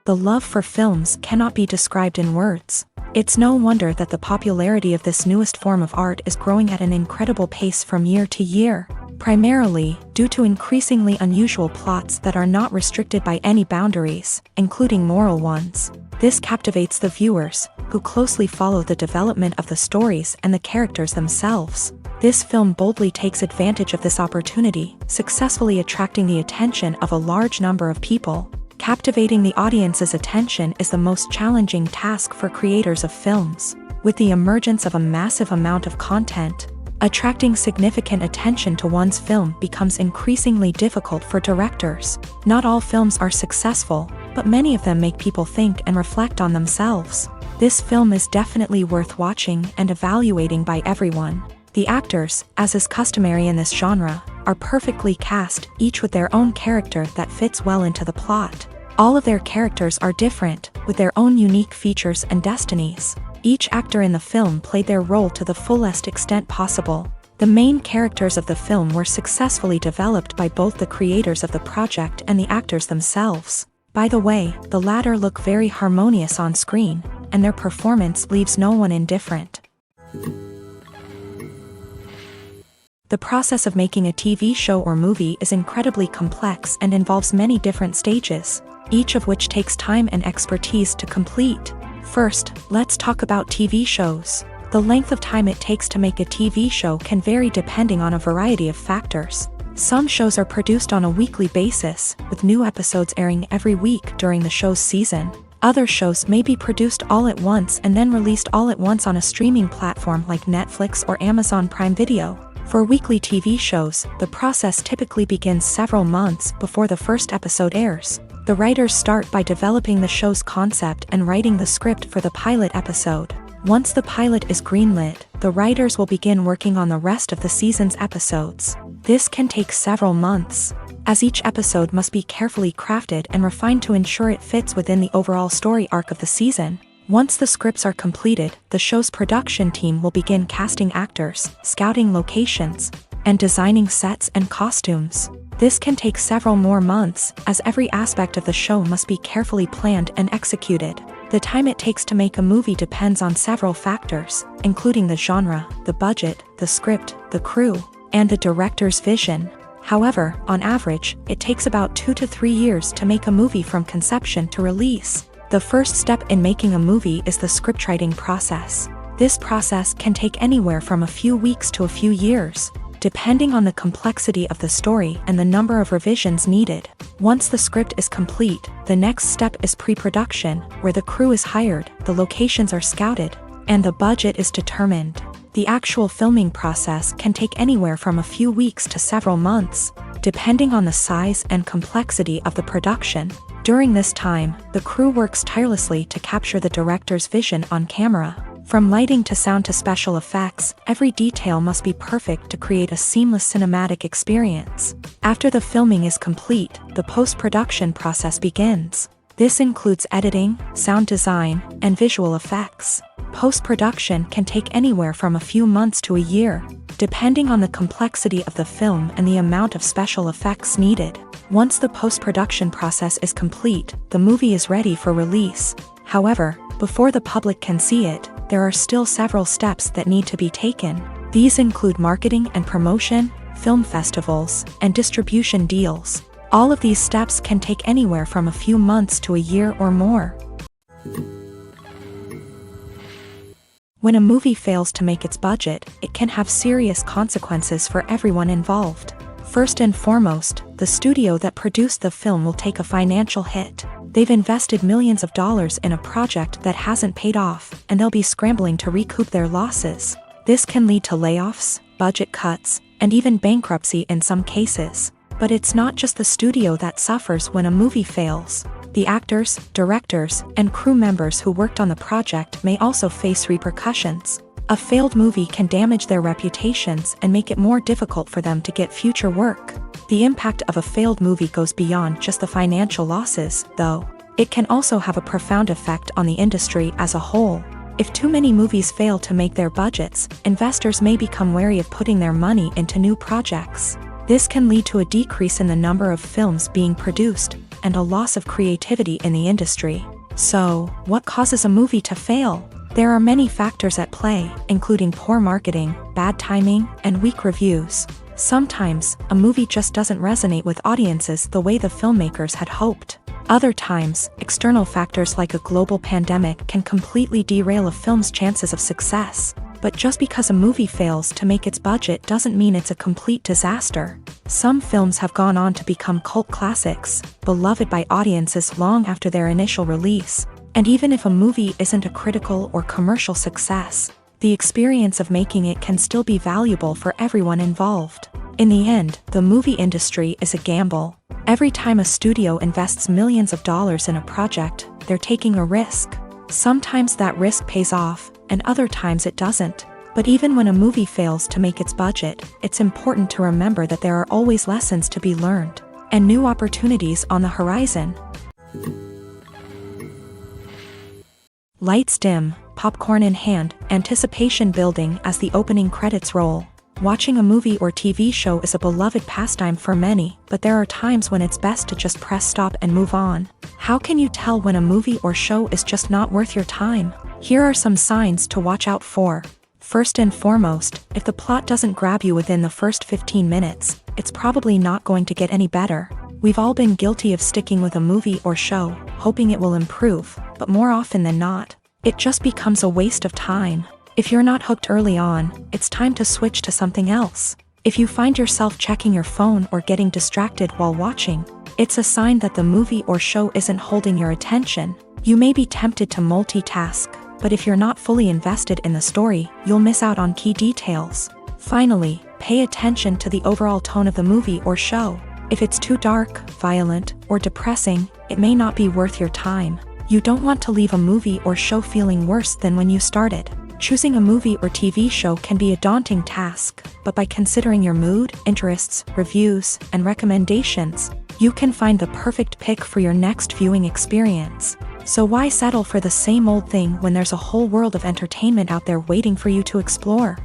The love for films cannot be described in words. It's no wonder that the popularity of this newest form of art is growing at an incredible pace from year to year, primarily due to increasingly unusual plots that are not restricted by any boundaries, including moral ones. This captivates the viewers, who closely follow the development of the stories and the characters themselves. This film boldly takes advantage of this opportunity, successfully attracting the attention of a large number of people. Captivating the audience's attention is the most challenging task for creators of films. With the emergence of a massive amount of content, attracting significant attention to one's film becomes increasingly difficult for directors. Not all films are successful, but many of them make people think and reflect on themselves. This film is definitely worth watching and evaluating by everyone. The actors, as is customary in this genre, are perfectly cast, each with their own character that fits well into the plot. All of their characters are different, with their own unique features and destinies. Each actor in the film played their role to the fullest extent possible. The main characters of the film were successfully developed by both the creators of the project and the actors themselves. By the way, the latter look very harmonious on screen, and their performance leaves no one indifferent. The process of making a TV show or movie is incredibly complex and involves many different stages, each of which takes time and expertise to complete. First, let's talk about TV shows. The length of time it takes to make a TV show can vary depending on a variety of factors. Some shows are produced on a weekly basis, with new episodes airing every week during the show's season. Other shows may be produced all at once and then released all at once on a streaming platform like Netflix or Amazon Prime Video. For weekly TV shows, the process typically begins several months before the first episode airs. The writers start by developing the show's concept and writing the script for the pilot episode. Once the pilot is greenlit, the writers will begin working on the rest of the season's episodes. This can take several months, as each episode must be carefully crafted and refined to ensure it fits within the overall story arc of the season. Once the scripts are completed, the show's production team will begin casting actors, scouting locations, and designing sets and costumes. This can take several more months, as every aspect of the show must be carefully planned and executed. The time it takes to make a movie depends on several factors, including the genre, the budget, the script, the crew, and the director's vision. However, on average, it takes about 2 to 3 years to make a movie from conception to release. The first step in making a movie is the scriptwriting process. This process can take anywhere from a few weeks to a few years, depending on the complexity of the story and the number of revisions needed. Once the script is complete, the next step is pre-production, where the crew is hired, the locations are scouted, and the budget is determined. The actual filming process can take anywhere from a few weeks to several months, depending on the size and complexity of the production. During this time, the crew works tirelessly to capture the director's vision on camera. From lighting to sound to special effects, every detail must be perfect to create a seamless cinematic experience. After the filming is complete, the post-production process begins. This includes editing, sound design, and visual effects. Post-production can take anywhere from a few months to a year, depending on the complexity of the film and the amount of special effects needed. Once the post-production process is complete, the movie is ready for release. However, before the public can see it, there are still several steps that need to be taken. These include marketing and promotion, film festivals, and distribution deals. All of these steps can take anywhere from a few months to a year or more. When a movie fails to make its budget, it can have serious consequences for everyone involved. First and foremost, the studio that produced the film will take a financial hit. They've invested millions of dollars in a project that hasn't paid off, and they'll be scrambling to recoup their losses. This can lead to layoffs, budget cuts, and even bankruptcy in some cases. But it's not just the studio that suffers when a movie fails. The actors, directors, and crew members who worked on the project may also face repercussions. A failed movie can damage their reputations and make it more difficult for them to get future work. The impact of a failed movie goes beyond just the financial losses, though. It can also have a profound effect on the industry as a whole. If too many movies fail to make their budgets, investors may become wary of putting their money into new projects. This can lead to a decrease in the number of films being produced, and a loss of creativity in the industry. So, what causes a movie to fail? There are many factors at play, including poor marketing, bad timing, and weak reviews. Sometimes, a movie just doesn't resonate with audiences the way the filmmakers had hoped. Other times, external factors like a global pandemic can completely derail a film's chances of success. But just because a movie fails to make its budget doesn't mean it's a complete disaster. Some films have gone on to become cult classics, beloved by audiences long after their initial release. And even if a movie isn't a critical or commercial success, the experience of making it can still be valuable for everyone involved. In the end, the movie industry is a gamble. Every time a studio invests millions of dollars in a project, they're taking a risk. Sometimes that risk pays off, and other times it doesn't. But even when a movie fails to make its budget, it's important to remember that there are always lessons to be learned, and new opportunities on the horizon. Lights dim, popcorn in hand, anticipation building as the opening credits roll. Watching a movie or TV show is a beloved pastime for many, but there are times when it's best to just press stop and move on. How can you tell when a movie or show is just not worth your time? Here are some signs to watch out for. First and foremost, if the plot doesn't grab you within the first 15 minutes, it's probably not going to get any better. We've all been guilty of sticking with a movie or show, hoping it will improve, but more often than not, it just becomes a waste of time. If you're not hooked early on, it's time to switch to something else. If you find yourself checking your phone or getting distracted while watching, it's a sign that the movie or show isn't holding your attention. You may be tempted to multitask, but if you're not fully invested in the story, you'll miss out on key details. Finally, pay attention to the overall tone of the movie or show. If it's too dark, violent, or depressing, it may not be worth your time. You don't want to leave a movie or show feeling worse than when you started. Choosing a movie or TV show can be a daunting task, but by considering your mood, interests, reviews, and recommendations, you can find the perfect pick for your next viewing experience. So why settle for the same old thing when there's a whole world of entertainment out there waiting for you to explore?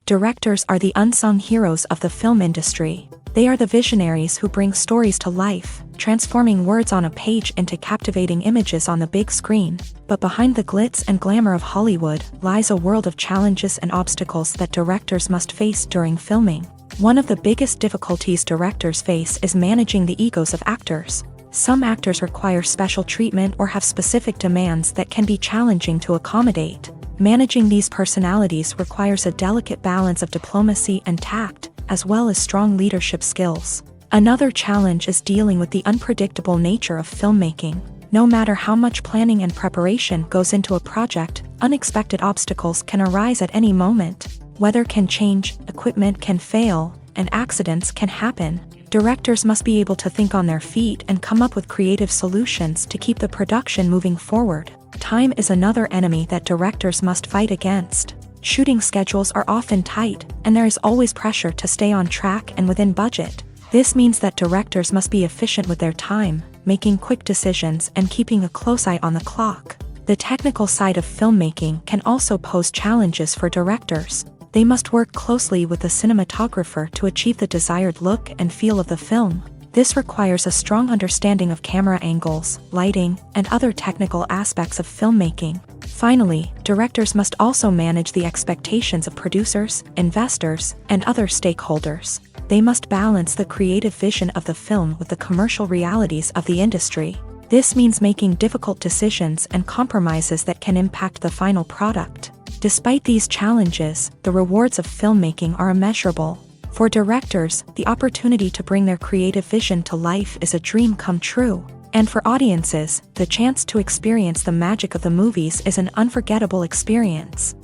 Directors are the unsung heroes of the film industry. They are the visionaries who bring stories to life, transforming words on a page into captivating images on the big screen. But behind the glitz and glamour of Hollywood lies a world of challenges and obstacles that directors must face during filming. One of the biggest difficulties directors face is managing the egos of actors. Some actors require special treatment or have specific demands that can be challenging to accommodate. Managing these personalities requires a delicate balance of diplomacy and tact, as well as strong leadership skills. Another challenge is dealing with the unpredictable nature of filmmaking. No matter how much planning and preparation goes into a project, unexpected obstacles can arise at any moment. Weather can change, equipment can fail, and accidents can happen. Directors must be able to think on their feet and come up with creative solutions to keep the production moving forward. Time is another enemy that directors must fight against. Shooting schedules are often tight, and there is always pressure to stay on track and within budget. This means that directors must be efficient with their time, making quick decisions and keeping a close eye on the clock. The technical side of filmmaking can also pose challenges for directors. They must work closely with the cinematographer to achieve the desired look and feel of the film. This requires a strong understanding of camera angles, lighting, and other technical aspects of filmmaking. Finally, directors must also manage the expectations of producers, investors, and other stakeholders. They must balance the creative vision of the film with the commercial realities of the industry. This means making difficult decisions and compromises that can impact the final product. Despite these challenges, the rewards of filmmaking are immeasurable. For directors, the opportunity to bring their creative vision to life is a dream come true. And for audiences, the chance to experience the magic of the movies is an unforgettable experience.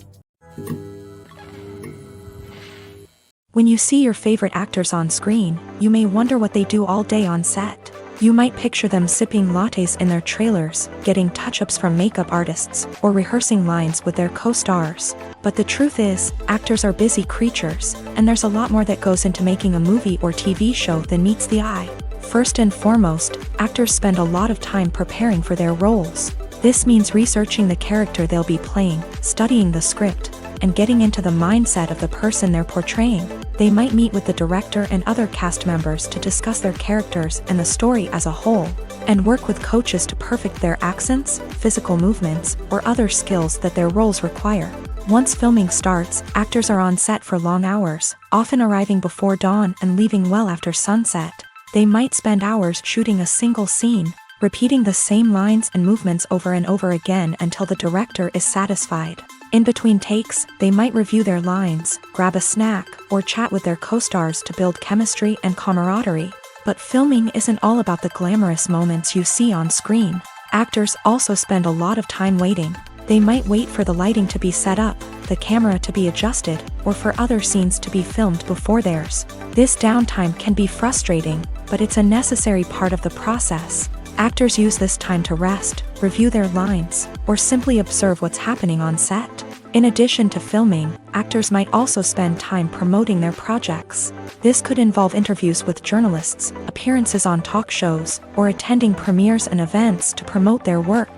When you see your favorite actors on screen, you may wonder what they do all day on set. You might picture them sipping lattes in their trailers, getting touch-ups from makeup artists, or rehearsing lines with their co-stars. But the truth is, actors are busy creatures, and there's a lot more that goes into making a movie or TV show than meets the eye. First and foremost, actors spend a lot of time preparing for their roles. This means researching the character they'll be playing, studying the script, and getting into the mindset of the person they're portraying. They might meet with the director and other cast members to discuss their characters and the story as a whole, and work with coaches to perfect their accents, physical movements, or other skills that their roles require. Once filming starts, actors are on set for long hours, often arriving before dawn and leaving well after sunset. They might spend hours shooting a single scene, repeating the same lines and movements over and over again until the director is satisfied. In between takes, they might review their lines, grab a snack, or chat with their co-stars to build chemistry and camaraderie. But filming isn't all about the glamorous moments you see on screen. Actors also spend a lot of time waiting. They might wait for the lighting to be set up, the camera to be adjusted, or for other scenes to be filmed before theirs. This downtime can be frustrating, but it's a necessary part of the process. Actors use this time to rest, review their lines, or simply observe what's happening on set. In addition to filming, actors might also spend time promoting their projects. This could involve interviews with journalists, appearances on talk shows, or attending premieres and events to promote their work.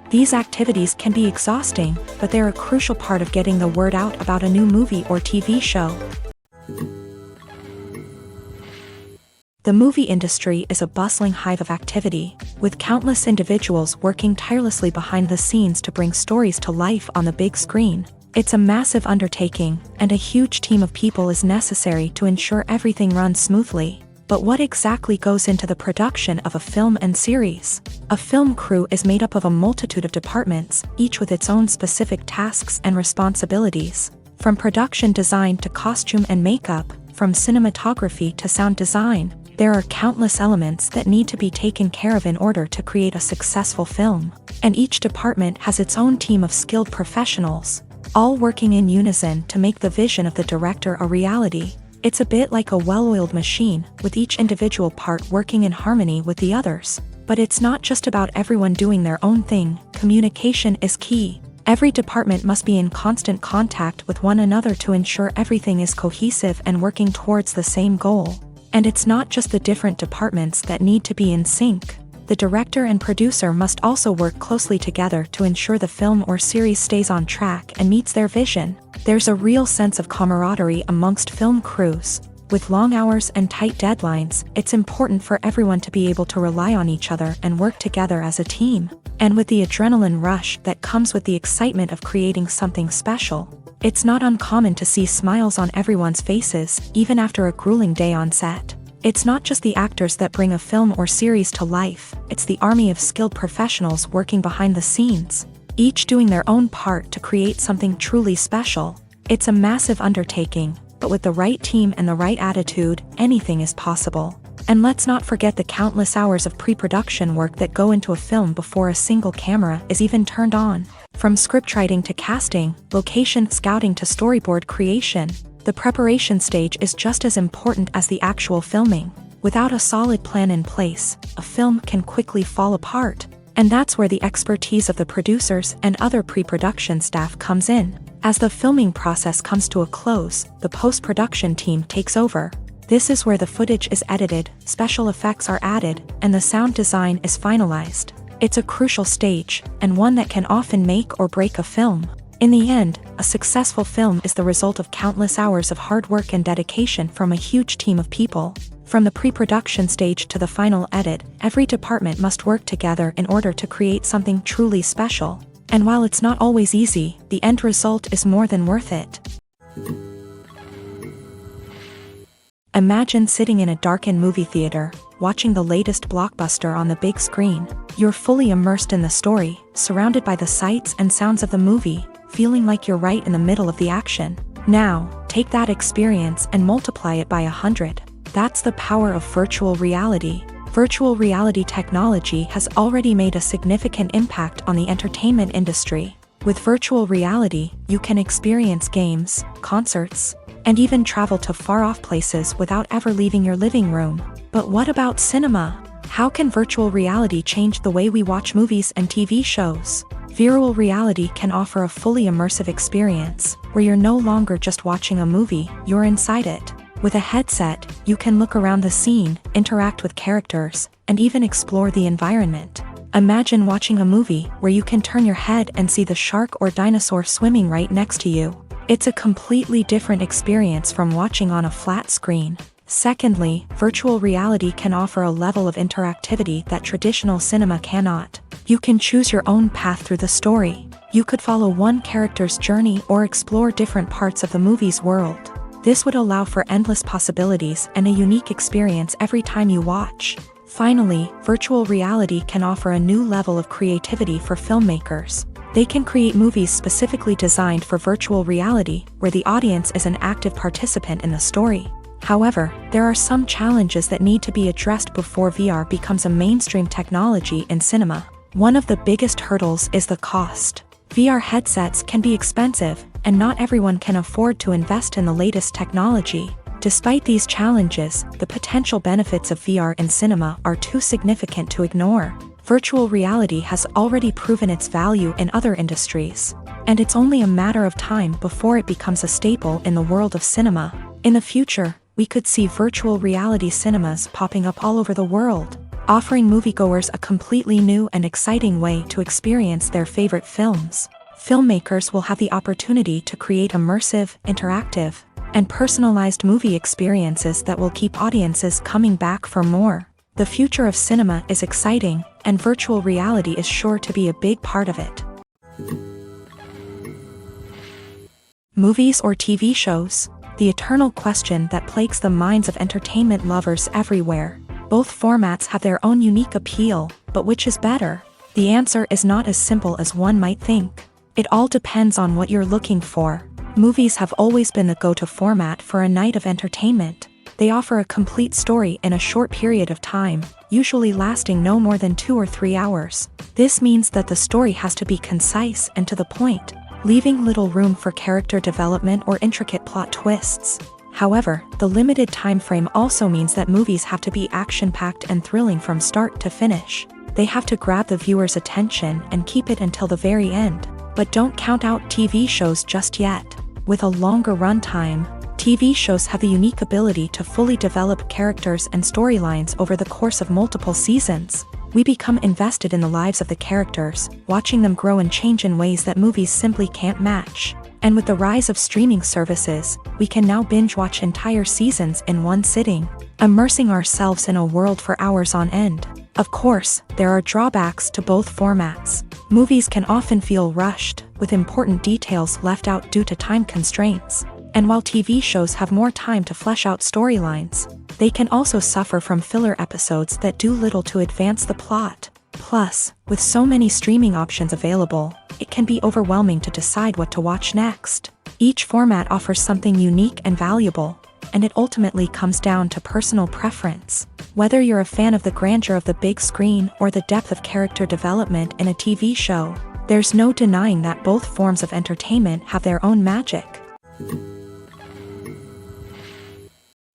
These activities can be exhausting, but they're a crucial part of getting the word out about a new movie or TV show. The movie industry is a bustling hive of activity, with countless individuals working tirelessly behind the scenes to bring stories to life on the big screen. It's a massive undertaking, and a huge team of people is necessary to ensure everything runs smoothly. But what exactly goes into the production of a film and series? A film crew is made up of a multitude of departments, each with its own specific tasks and responsibilities. From production design to costume and makeup, from cinematography to sound design, there are countless elements that need to be taken care of in order to create a successful film. And each department has its own team of skilled professionals, all working in unison to make the vision of the director a reality. It's a bit like a well-oiled machine, with each individual part working in harmony with the others. But it's not just about everyone doing their own thing. Communication is key. Every department must be in constant contact with one another to ensure everything is cohesive and working towards the same goal. And it's not just the different departments that need to be in sync. The director and producer must also work closely together to ensure the film or series stays on track and meets their vision. There's a real sense of camaraderie amongst film crews. With long hours and tight deadlines, it's important for everyone to be able to rely on each other and work together as a team. And with the adrenaline rush that comes with the excitement of creating something special, it's not uncommon to see smiles on everyone's faces, even after a grueling day on set. It's not just the actors that bring a film or series to life, it's the army of skilled professionals working behind the scenes, each doing their own part to create something truly special. It's a massive undertaking, but with the right team and the right attitude, anything is possible. And let's not forget the countless hours of pre-production work that go into a film before a single camera is even turned on. From scriptwriting to casting, location scouting to storyboard creation, the preparation stage is just as important as the actual filming. Without a solid plan in place, a film can quickly fall apart. And that's where the expertise of the producers and other pre-production staff comes in. As the filming process comes to a close, the post-production team takes over. This is where the footage is edited, special effects are added, and the sound design is finalized. It's a crucial stage, and one that can often make or break a film. In the end, a successful film is the result of countless hours of hard work and dedication from a huge team of people. From the pre-production stage to the final edit, every department must work together in order to create something truly special. And while it's not always easy, the end result is more than worth it. Imagine sitting in a darkened movie theater, watching the latest blockbuster on the big screen. You're fully immersed in the story, surrounded by the sights and sounds of the movie, feeling like you're right in the middle of the action. Now, take that experience and multiply it by 100. That's the power of virtual reality. Virtual reality technology has already made a significant impact on the entertainment industry. With virtual reality, you can experience games, concerts, and even travel to far-off places without ever leaving your living room. But what about cinema? How can virtual reality change the way we watch movies and TV shows? Virtual reality can offer a fully immersive experience, where you're no longer just watching a movie, you're inside it. With a headset, you can look around the scene, interact with characters, and even explore the environment. Imagine watching a movie where you can turn your head and see the shark or dinosaur swimming right next to you. It's a completely different experience from watching on a flat screen. Secondly, virtual reality can offer a level of interactivity that traditional cinema cannot. You can choose your own path through the story. You could follow one character's journey or explore different parts of the movie's world. This would allow for endless possibilities and a unique experience every time you watch. Finally, virtual reality can offer a new level of creativity for filmmakers. They can create movies specifically designed for virtual reality, where the audience is an active participant in the story. However, there are some challenges that need to be addressed before VR becomes a mainstream technology in cinema. One of the biggest hurdles is the cost. VR headsets can be expensive, and not everyone can afford to invest in the latest technology. Despite these challenges, the potential benefits of VR in cinema are too significant to ignore. Virtual reality has already proven its value in other industries, and it's only a matter of time before it becomes a staple in the world of cinema. In the future, we could see virtual reality cinemas popping up all over the world, offering moviegoers a completely new and exciting way to experience their favorite films. Filmmakers will have the opportunity to create immersive, interactive, and personalized movie experiences that will keep audiences coming back for more. The future of cinema is exciting, and virtual reality is sure to be a big part of it. Movies or TV shows? The eternal question that plagues the minds of entertainment lovers everywhere. Both formats have their own unique appeal, but which is better? The answer is not as simple as one might think. It all depends on what you're looking for. Movies have always been the go-to format for a night of entertainment. They offer a complete story in a short period of time, usually lasting no more than 2 or 3 hours. This means that the story has to be concise and to the point, leaving little room for character development or intricate plot twists. However, the limited time frame also means that movies have to be action-packed and thrilling from start to finish. They have to grab the viewer's attention and keep it until the very end. But don't count out TV shows just yet. With a longer runtime, TV shows have the unique ability to fully develop characters and storylines over the course of multiple seasons. We become invested in the lives of the characters, watching them grow and change in ways that movies simply can't match. And with the rise of streaming services, we can now binge-watch entire seasons in one sitting, immersing ourselves in a world for hours on end. Of course, there are drawbacks to both formats. Movies can often feel rushed, with important details left out due to time constraints. And while TV shows have more time to flesh out storylines, they can also suffer from filler episodes that do little to advance the plot. Plus, with so many streaming options available, it can be overwhelming to decide what to watch next. Each format offers something unique and valuable, and it ultimately comes down to personal preference. Whether you're a fan of the grandeur of the big screen or the depth of character development in a TV show, there's no denying that both forms of entertainment have their own magic.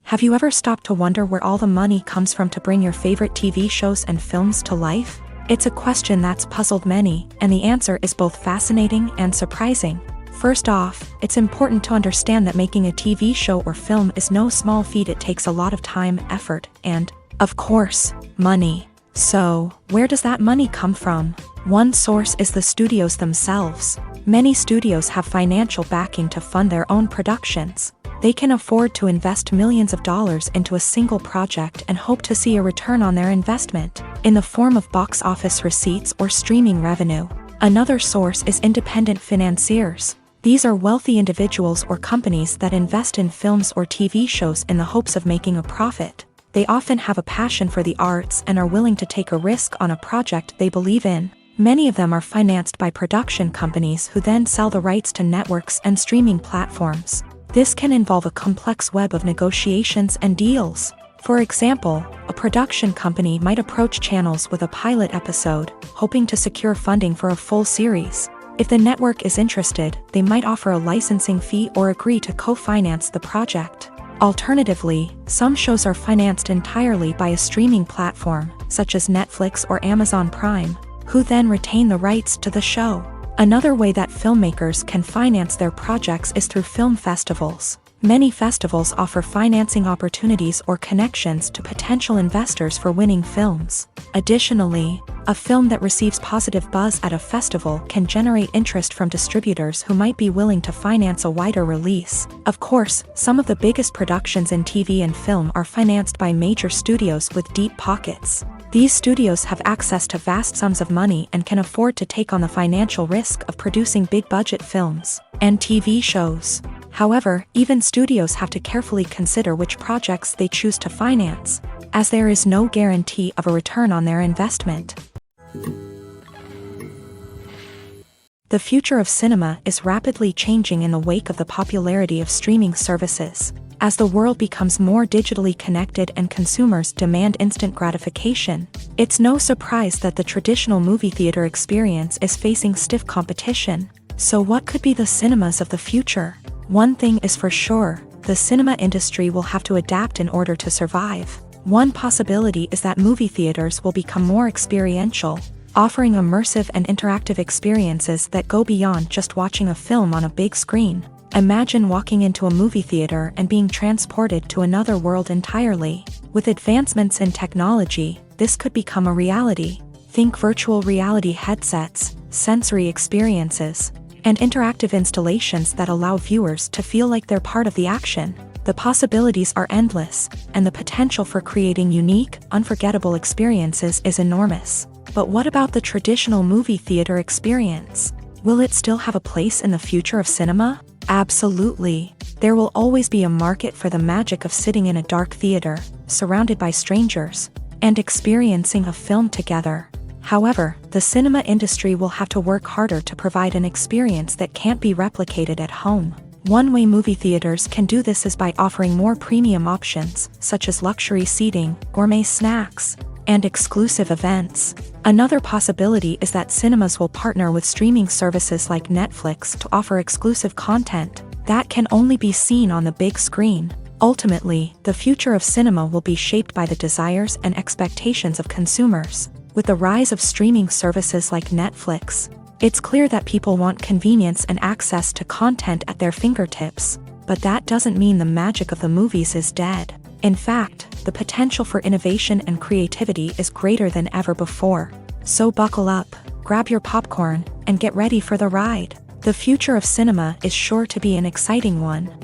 Have you ever stopped to wonder where all the money comes from to bring your favorite TV shows and films to life? It's a question that's puzzled many, and the answer is both fascinating and surprising. First off, it's important to understand that making a TV show or film is no small feat. It takes a lot of time, effort, and, of course, money. So, where does that money come from? One source is the studios themselves. Many studios have financial backing to fund their own productions. They can afford to invest millions of dollars into a single project and hope to see a return on their investment, in the form of box office receipts or streaming revenue. Another source is independent financiers. These are wealthy individuals or companies that invest in films or TV shows in the hopes of making a profit. They often have a passion for the arts and are willing to take a risk on a project they believe in. Many of them are financed by production companies who then sell the rights to networks and streaming platforms. This can involve a complex web of negotiations and deals. For example, a production company might approach channels with a pilot episode, hoping to secure funding for a full series. If the network is interested, they might offer a licensing fee or agree to co-finance the project. Alternatively, some shows are financed entirely by a streaming platform, such as Netflix or Amazon Prime, who then retain the rights to the show. Another way that filmmakers can finance their projects is through film festivals. Many festivals offer financing opportunities or connections to potential investors for winning films. Additionally, a film that receives positive buzz at a festival can generate interest from distributors who might be willing to finance a wider release. Of course, some of the biggest productions in TV and film are financed by major studios with deep pockets. These studios have access to vast sums of money and can afford to take on the financial risk of producing big-budget films and TV shows. However, even studios have to carefully consider which projects they choose to finance, as there is no guarantee of a return on their investment. The future of cinema is rapidly changing in the wake of the popularity of streaming services. As the world becomes more digitally connected and consumers demand instant gratification, it's no surprise that the traditional movie theater experience is facing stiff competition. So what could be the cinemas of the future? One thing is for sure, the cinema industry will have to adapt in order to survive. One possibility is that movie theaters will become more experiential, offering immersive and interactive experiences that go beyond just watching a film on a big screen. Imagine walking into a movie theater and being transported to another world entirely. With advancements in technology, this could become a reality. Think virtual reality headsets, sensory experiences, and interactive installations that allow viewers to feel like they're part of the action. The possibilities are endless, and the potential for creating unique, unforgettable experiences is enormous. But what about the traditional movie theater experience? Will it still have a place in the future of cinema? Absolutely. There will always be a market for the magic of sitting in a dark theater, surrounded by strangers, and experiencing a film together. However, the cinema industry will have to work harder to provide an experience that can't be replicated at home. One way movie theaters can do this is by offering more premium options, such as luxury seating, gourmet snacks, and exclusive events. Another possibility is that cinemas will partner with streaming services like Netflix to offer exclusive content that can only be seen on the big screen. Ultimately, the future of cinema will be shaped by the desires and expectations of consumers. With the rise of streaming services like Netflix, it's clear that people want convenience and access to content at their fingertips. But that doesn't mean the magic of the movies is dead. In fact, the potential for innovation and creativity is greater than ever before. So buckle up, grab your popcorn, and get ready for the ride. The future of cinema is sure to be an exciting one.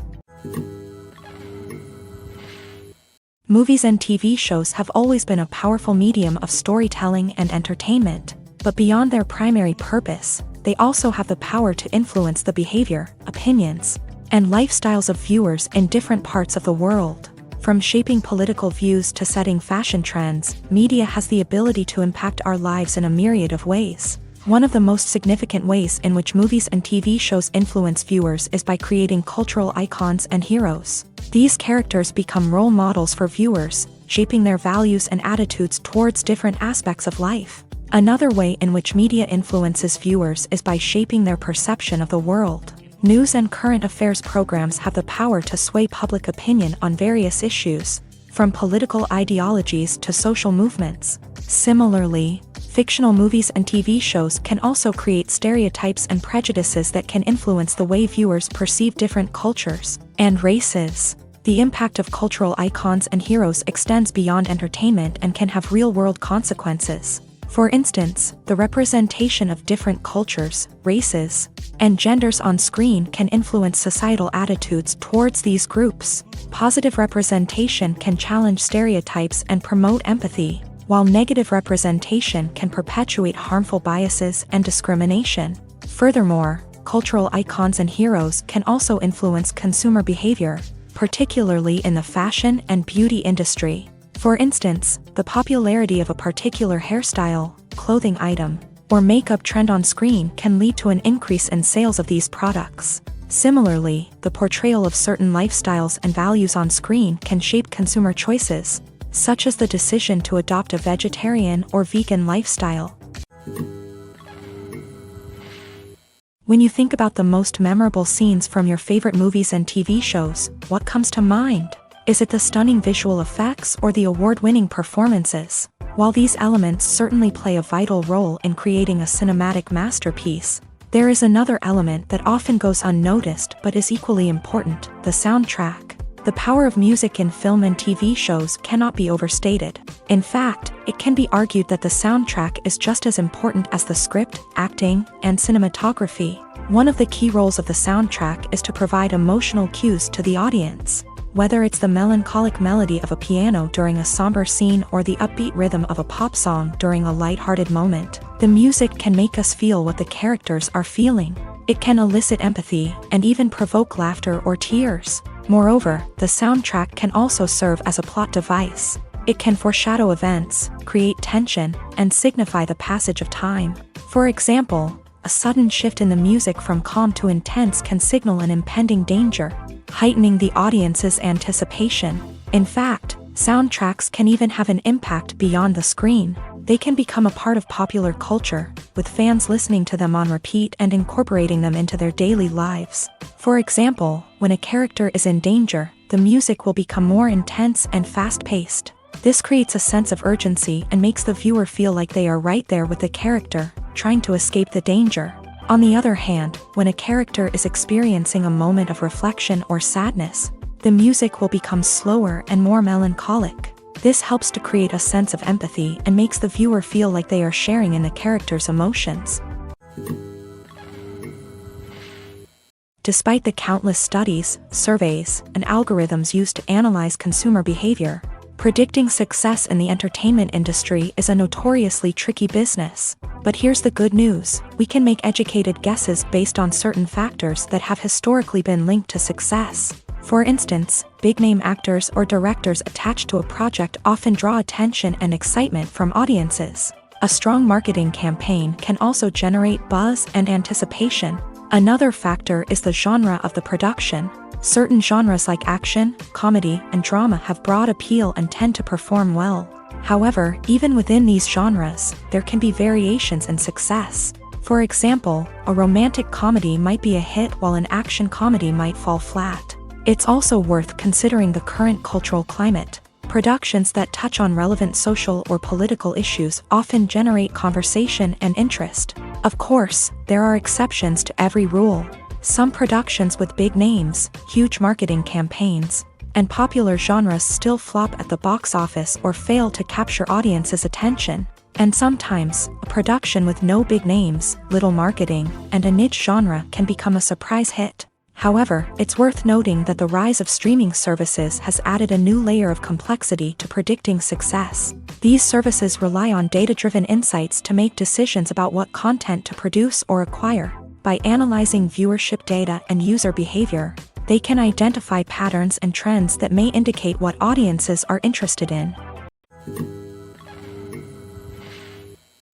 Movies and TV shows have always been a powerful medium of storytelling and entertainment, but beyond their primary purpose, they also have the power to influence the behavior, opinions, and lifestyles of viewers in different parts of the world. From shaping political views to setting fashion trends, media has the ability to impact our lives in a myriad of ways. One of the most significant ways in which movies and TV shows influence viewers is by creating cultural icons and heroes. These characters become role models for viewers, shaping their values and attitudes towards different aspects of life. Another way in which media influences viewers is by shaping their perception of the world. News and current affairs programs have the power to sway public opinion on various issues, from political ideologies to social movements. Similarly, fictional movies and TV shows can also create stereotypes and prejudices that can influence the way viewers perceive different cultures and races. The impact of cultural icons and heroes extends beyond entertainment and can have real-world consequences. For instance, the representation of different cultures, races, and genders on screen can influence societal attitudes towards these groups. Positive representation can challenge stereotypes and promote empathy, while negative representation can perpetuate harmful biases and discrimination. Furthermore, cultural icons and heroes can also influence consumer behavior, particularly in the fashion and beauty industry. For instance, the popularity of a particular hairstyle, clothing item, or makeup trend on screen can lead to an increase in sales of these products. Similarly, the portrayal of certain lifestyles and values on screen can shape consumer choices, such as the decision to adopt a vegetarian or vegan lifestyle. When you think about the most memorable scenes from your favorite movies and TV shows, what comes to mind? Is it the stunning visual effects or the award-winning performances? While these elements certainly play a vital role in creating a cinematic masterpiece, There is another element that often goes unnoticed but is equally important: the soundtrack. The power of music in film and TV shows cannot be overstated. In fact, it can be argued that the soundtrack is just as important as the script, acting, and cinematography. One of the key roles of the soundtrack is to provide emotional cues to the audience. Whether it's the melancholic melody of a piano during a somber scene or the upbeat rhythm of a pop song during a lighthearted moment, the music can make us feel what the characters are feeling. It can elicit empathy and even provoke laughter or tears. Moreover, the soundtrack can also serve as a plot device. It can foreshadow events, create tension, and signify the passage of time. For example, a sudden shift in the music from calm to intense can signal an impending danger, heightening the audience's anticipation. In fact, soundtracks can even have an impact beyond the screen. They can become a part of popular culture, with fans listening to them on repeat and incorporating them into their daily lives. For example, when a character is in danger, the music will become more intense and fast-paced. This creates a sense of urgency and makes the viewer feel like they are right there with the character, trying to escape the danger. On the other hand, when a character is experiencing a moment of reflection or sadness, the music will become slower and more melancholic. This helps to create a sense of empathy and makes the viewer feel like they are sharing in the character's emotions. Despite the countless studies, surveys, and algorithms used to analyze consumer behavior, predicting success in the entertainment industry is a notoriously tricky business. But here's the good news: we can make educated guesses based on certain factors that have historically been linked to success. For instance, big-name actors or directors attached to a project often draw attention and excitement from audiences. A strong marketing campaign can also generate buzz and anticipation. Another factor is the genre of the production. Certain genres like action, comedy, and drama have broad appeal and tend to perform well. However, even within these genres, there can be variations in success. For example, a romantic comedy might be a hit while an action comedy might fall flat. It's also worth considering the current cultural climate. Productions that touch on relevant social or political issues often generate conversation and interest. Of course, there are exceptions to every rule. Some productions with big names, huge marketing campaigns, and popular genres still flop at the box office or fail to capture audiences' attention. And sometimes, a production with no big names, little marketing, and a niche genre can become a surprise hit. However, it's worth noting that the rise of streaming services has added a new layer of complexity to predicting success. These services rely on data-driven insights to make decisions about what content to produce or acquire. By analyzing viewership data and user behavior, they can identify patterns and trends that may indicate what audiences are interested in.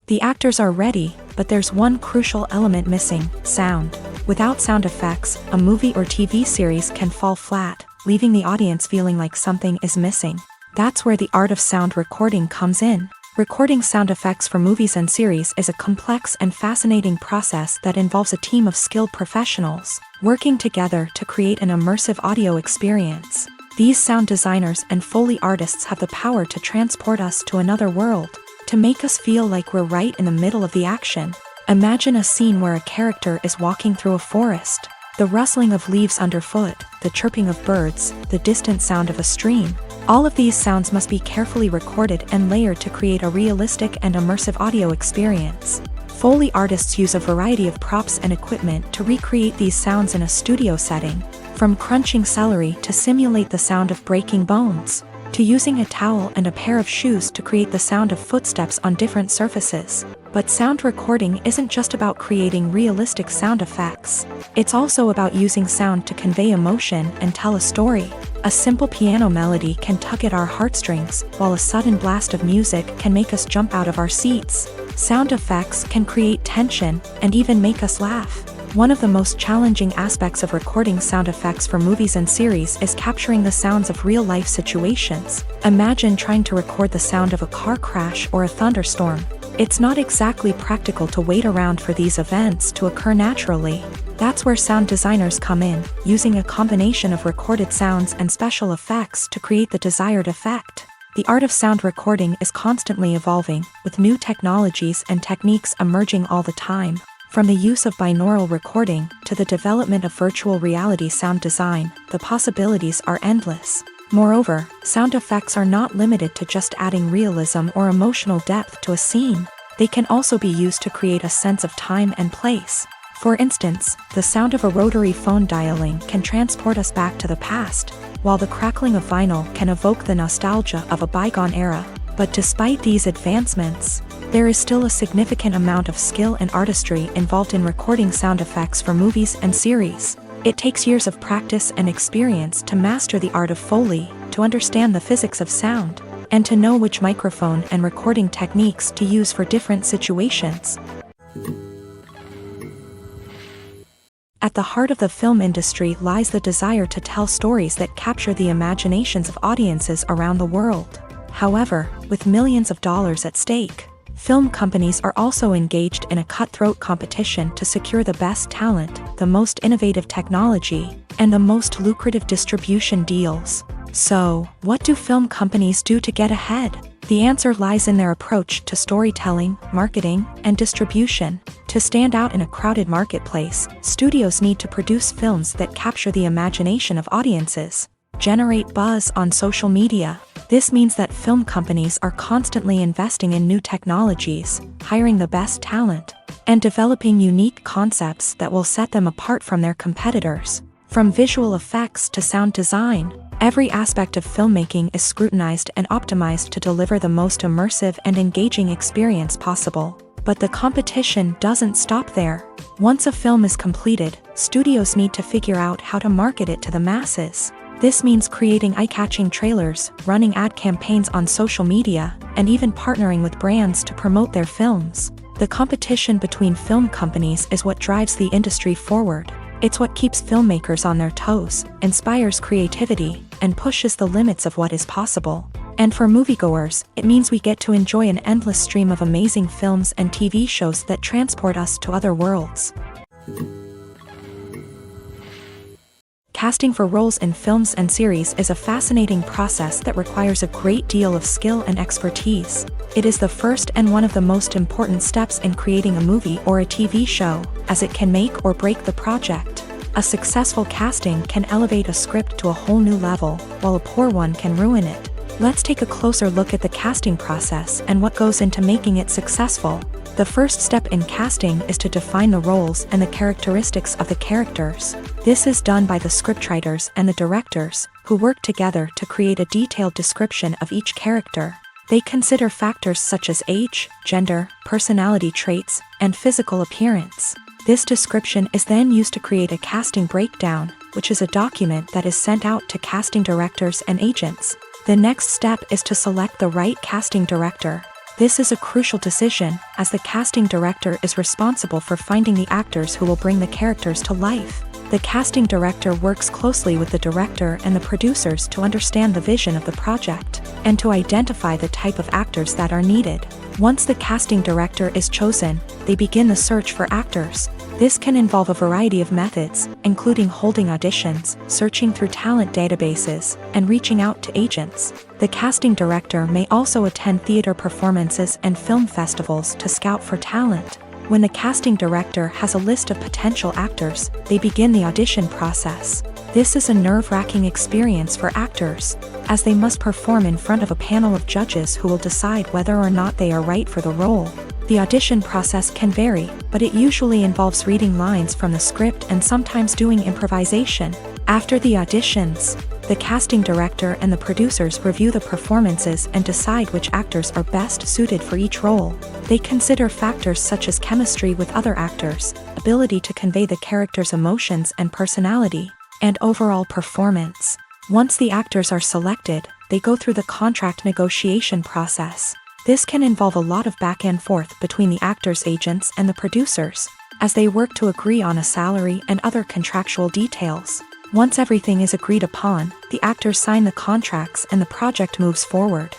The actors are ready, but there's one crucial element missing: sound. Without sound effects, a movie or TV series can fall flat, leaving the audience feeling like something is missing. That's where the art of sound recording comes in. Recording sound effects for movies and series is a complex and fascinating process that involves a team of skilled professionals working together to create an immersive audio experience. These sound designers and Foley artists have the power to transport us to another world, to make us feel like we're right in the middle of the action. Imagine a scene where a character is walking through a forest. The rustling of leaves underfoot, the chirping of birds, the distant sound of a stream. All of these sounds must be carefully recorded and layered to create a realistic and immersive audio experience. Foley artists use a variety of props and equipment to recreate these sounds in a studio setting, from crunching celery to simulate the sound of breaking bones, to using a towel and a pair of shoes to create the sound of footsteps on different surfaces. But sound recording isn't just about creating realistic sound effects. It's also about using sound to convey emotion and tell a story. A simple piano melody can tug at our heartstrings, while a sudden blast of music can make us jump out of our seats. Sound effects can create tension and even make us laugh. One of the most challenging aspects of recording sound effects for movies and series is capturing the sounds of real-life situations. Imagine trying to record the sound of a car crash or a thunderstorm. It's not exactly practical to wait around for these events to occur naturally. That's where sound designers come in, using a combination of recorded sounds and special effects to create the desired effect. The art of sound recording is constantly evolving, with new technologies and techniques emerging all the time. From the use of binaural recording to the development of virtual reality sound design, the possibilities are endless. Moreover, sound effects are not limited to just adding realism or emotional depth to a scene. They can also be used to create a sense of time and place. For instance, the sound of a rotary phone dialing can transport us back to the past, while the crackling of vinyl can evoke the nostalgia of a bygone era. But despite these advancements, there is still a significant amount of skill and artistry involved in recording sound effects for movies and series. It takes years of practice and experience to master the art of Foley, to understand the physics of sound, and to know which microphone and recording techniques to use for different situations. At the heart of the film industry lies the desire to tell stories that capture the imaginations of audiences around the world. However, with millions of dollars at stake, film companies are also engaged in a cutthroat competition to secure the best talent, the most innovative technology, and the most lucrative distribution deals. So, what do film companies do to get ahead? The answer lies in their approach to storytelling, marketing, and distribution. To stand out in a crowded marketplace, studios need to produce films that capture the imagination of audiences, generate buzz on social media. This means that film companies are constantly investing in new technologies, hiring the best talent, and developing unique concepts that will set them apart from their competitors. From visual effects to sound design, every aspect of filmmaking is scrutinized and optimized to deliver the most immersive and engaging experience possible. But the competition doesn't stop there. Once a film is completed, studios need to figure out how to market it to the masses. This means creating eye-catching trailers, running ad campaigns on social media, and even partnering with brands to promote their films. The competition between film companies is what drives the industry forward. It's what keeps filmmakers on their toes, inspires creativity, and pushes the limits of what is possible. And for moviegoers, it means we get to enjoy an endless stream of amazing films and TV shows that transport us to other worlds. Casting for roles in films and series is a fascinating process that requires a great deal of skill and expertise. It is the first and one of the most important steps in creating a movie or a TV show, as it can make or break the project. A successful casting can elevate a script to a whole new level, while a poor one can ruin it. Let's take a closer look at the casting process and what goes into making it successful. The first step in casting is to define the roles and the characteristics of the characters. This is done by the scriptwriters and the directors, who work together to create a detailed description of each character. They consider factors such as age, gender, personality traits, and physical appearance. This description is then used to create a casting breakdown, which is a document that is sent out to casting directors and agents. The next step is to select the right casting director. This is a crucial decision, as the casting director is responsible for finding the actors who will bring the characters to life. The casting director works closely with the director and the producers to understand the vision of the project, and to identify the type of actors that are needed. Once the casting director is chosen, they begin the search for actors. This can involve a variety of methods, including holding auditions, searching through talent databases, and reaching out to agents. The casting director may also attend theater performances and film festivals to scout for talent. When the casting director has a list of potential actors, they begin the audition process. This is a nerve-wracking experience for actors, as they must perform in front of a panel of judges who will decide whether or not they are right for the role. The audition process can vary, but it usually involves reading lines from the script and sometimes doing improvisation. After the auditions, the casting director and the producers review the performances and decide which actors are best suited for each role. They consider factors such as chemistry with other actors, ability to convey the character's emotions and personality, and overall performance. Once the actors are selected, they go through the contract negotiation process. This can involve a lot of back and forth between the actors' agents and the producers, as they work to agree on a salary and other contractual details. Once everything is agreed upon, the actors sign the contracts and the project moves forward.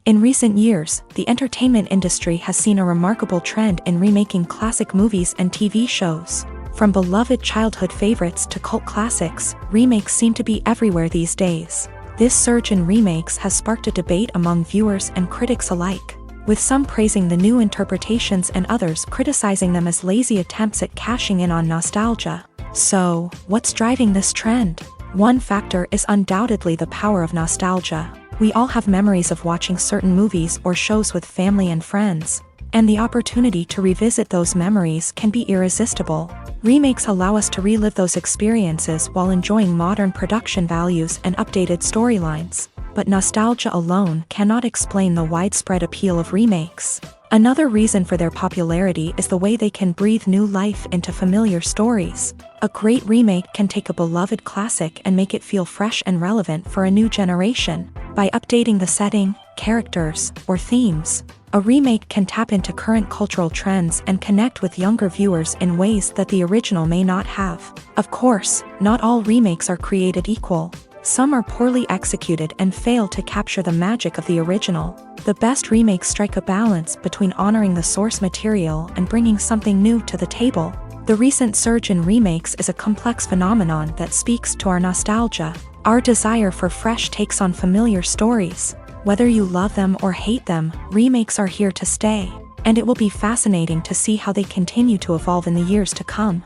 In recent years, the entertainment industry has seen a remarkable trend in remaking classic movies and TV shows. From beloved childhood favorites to cult classics, remakes seem to be everywhere these days. This surge in remakes has sparked a debate among viewers and critics alike. with some praising the new interpretations and others criticizing them as lazy attempts at cashing in on nostalgia. So, what's driving this trend? One factor is undoubtedly the power of nostalgia. We all have memories of watching certain movies or shows with family and friends, and the opportunity to revisit those memories can be irresistible. Remakes allow us to relive those experiences while enjoying modern production values and updated storylines. But nostalgia alone cannot explain the widespread appeal of remakes. Another reason for their popularity is the way they can breathe new life into familiar stories. A great remake can take a beloved classic and make it feel fresh and relevant for a new generation. By updating the setting, characters, or themes, a remake can tap into current cultural trends and connect with younger viewers in ways that the original may not have. Of course, not all remakes are created equal. Some are poorly executed and fail to capture the magic of the original. The best remakes strike a balance between honoring the source material and bringing something new to the table. The recent surge in remakes is a complex phenomenon that speaks to our nostalgia, our desire for fresh takes on familiar stories. Whether you love them or hate them, remakes are here to stay, and it will be fascinating to see how they continue to evolve in the years to come.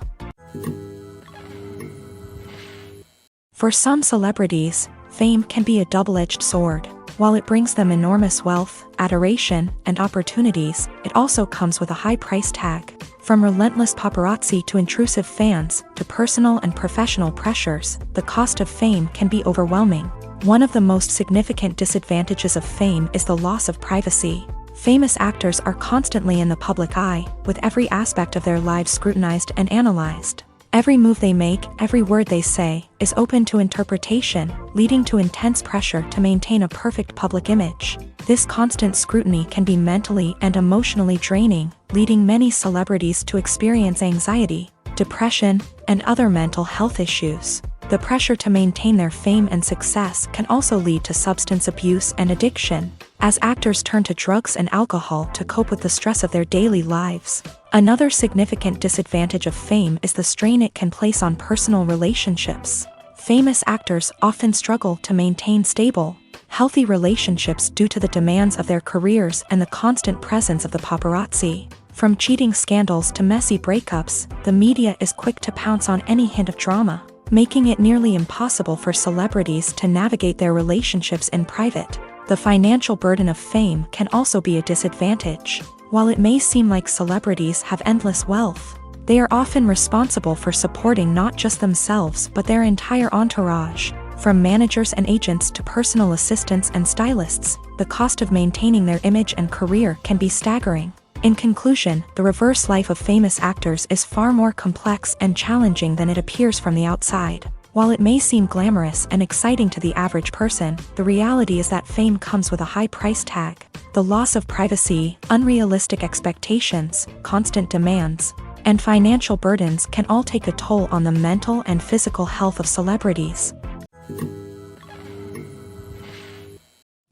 For some celebrities, fame can be a double-edged sword. While it brings them enormous wealth, adoration, and opportunities, it also comes with a high price tag. From relentless paparazzi to intrusive fans, to personal and professional pressures, the cost of fame can be overwhelming. One of the most significant disadvantages of fame is the loss of privacy. Famous actors are constantly in the public eye, with every aspect of their lives scrutinized and analyzed. Every move they make, every word they say, is open to interpretation, leading to intense pressure to maintain a perfect public image. This constant scrutiny can be mentally and emotionally draining, leading many celebrities to experience anxiety, depression, and other mental health issues. The pressure to maintain their fame and success can also lead to substance abuse and addiction, as actors turn to drugs and alcohol to cope with the stress of their daily lives. Another significant disadvantage of fame is the strain it can place on personal relationships. Famous actors often struggle to maintain stable, healthy relationships due to the demands of their careers and the constant presence of the paparazzi. From cheating scandals to messy breakups, the media is quick to pounce on any hint of drama, making it nearly impossible for celebrities to navigate their relationships in private. The financial burden of fame can also be a disadvantage. While it may seem like celebrities have endless wealth, they are often responsible for supporting not just themselves but their entire entourage. From managers and agents to personal assistants and stylists, the cost of maintaining their image and career can be staggering. In conclusion, the reverse life of famous actors is far more complex and challenging than it appears from the outside. While it may seem glamorous and exciting to the average person, the reality is that fame comes with a high price tag. The loss of privacy, unrealistic expectations, constant demands, and financial burdens can all take a toll on the mental and physical health of celebrities.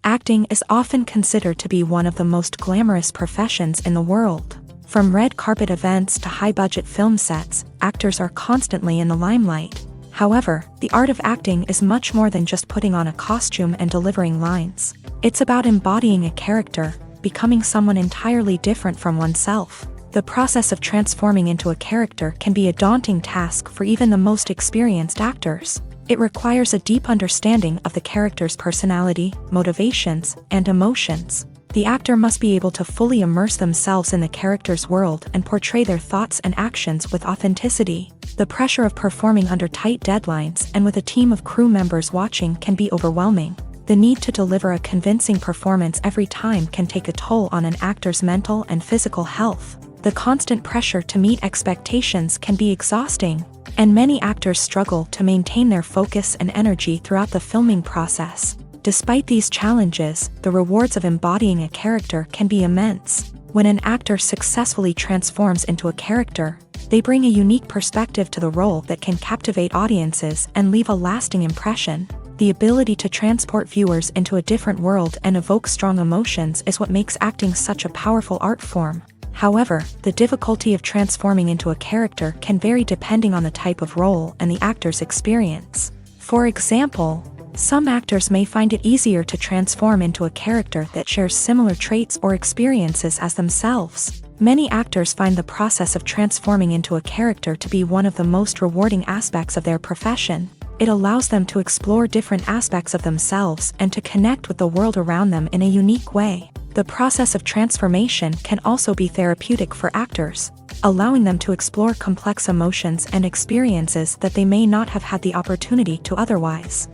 Acting is often considered to be one of the most glamorous professions in the world. From red carpet events to high-budget film sets, actors are constantly in the limelight. However, the art of acting is much more than just putting on a costume and delivering lines. It's about embodying a character, becoming someone entirely different from oneself. The process of transforming into a character can be a daunting task for even the most experienced actors. It requires a deep understanding of the character's personality, motivations, and emotions. The actor must be able to fully immerse themselves in the character's world and portray their thoughts and actions with authenticity. The pressure of performing under tight deadlines and with a team of crew members watching can be overwhelming. The need to deliver a convincing performance every time can take a toll on an actor's mental and physical health. The constant pressure to meet expectations can be exhausting, and many actors struggle to maintain their focus and energy throughout the filming process. Despite these challenges, the rewards of embodying a character can be immense. When an actor successfully transforms into a character, they bring a unique perspective to the role that can captivate audiences and leave a lasting impression. The ability to transport viewers into a different world and evoke strong emotions is what makes acting such a powerful art form. However, the difficulty of transforming into a character can vary depending on the type of role and the actor's experience. For example, Some actors may find it easier to transform into a character that shares similar traits or experiences as themselves. Many actors find the process of transforming into a character to be one of the most rewarding aspects of their profession. It allows them to explore different aspects of themselves and to connect with the world around them in a unique way. The process of transformation can also be therapeutic for actors, allowing them to explore complex emotions and experiences that they may not have had the opportunity to otherwise.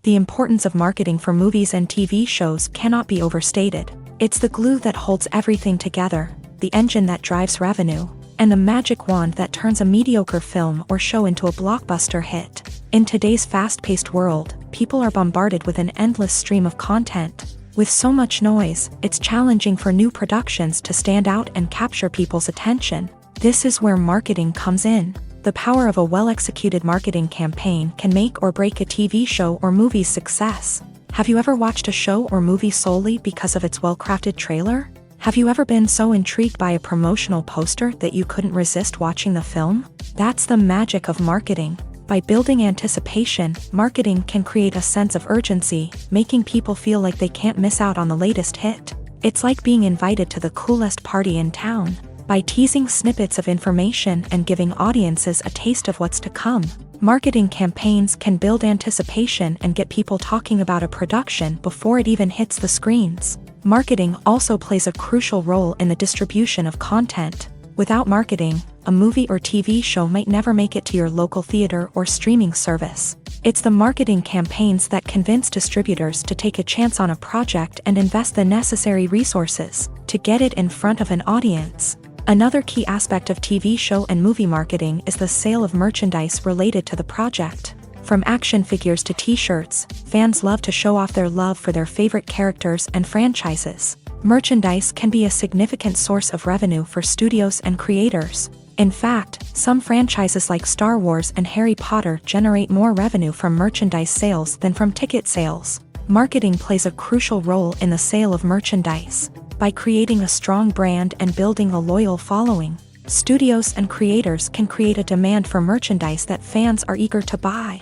The importance of marketing for movies and TV shows cannot be overstated. It's the glue that holds everything together, the engine that drives revenue, and the magic wand that turns a mediocre film or show into a blockbuster hit. In today's fast-paced world, people are bombarded with an endless stream of content. With so much noise, it's challenging for new productions to stand out and capture people's attention. This is where marketing comes in. The power of a well-executed marketing campaign can make or break a TV show or movie's success. Have you ever watched a show or movie solely because of its well-crafted trailer? Have you ever been so intrigued by a promotional poster that you couldn't resist watching the film? That's the magic of marketing. By building anticipation, marketing can create a sense of urgency, making people feel like they can't miss out on the latest hit. It's like being invited to the coolest party in town. By teasing snippets of information and giving audiences a taste of what's to come, marketing campaigns can build anticipation and get people talking about a production before it even hits the screens. Marketing also plays a crucial role in the distribution of content. Without marketing, a movie or TV show might never make it to your local theater or streaming service. It's the marketing campaigns that convince distributors to take a chance on a project and invest the necessary resources to get it in front of an audience. Another key aspect of TV show and movie marketing is the sale of merchandise related to the project. From action figures to t-shirts, fans love to show off their love for their favorite characters and franchises. Merchandise can be a significant source of revenue for studios and creators. In fact, some franchises like Star Wars and Harry Potter generate more revenue from merchandise sales than from ticket sales. Marketing plays a crucial role in the sale of merchandise. By creating a strong brand and building a loyal following, studios and creators can create a demand for merchandise that fans are eager to buy.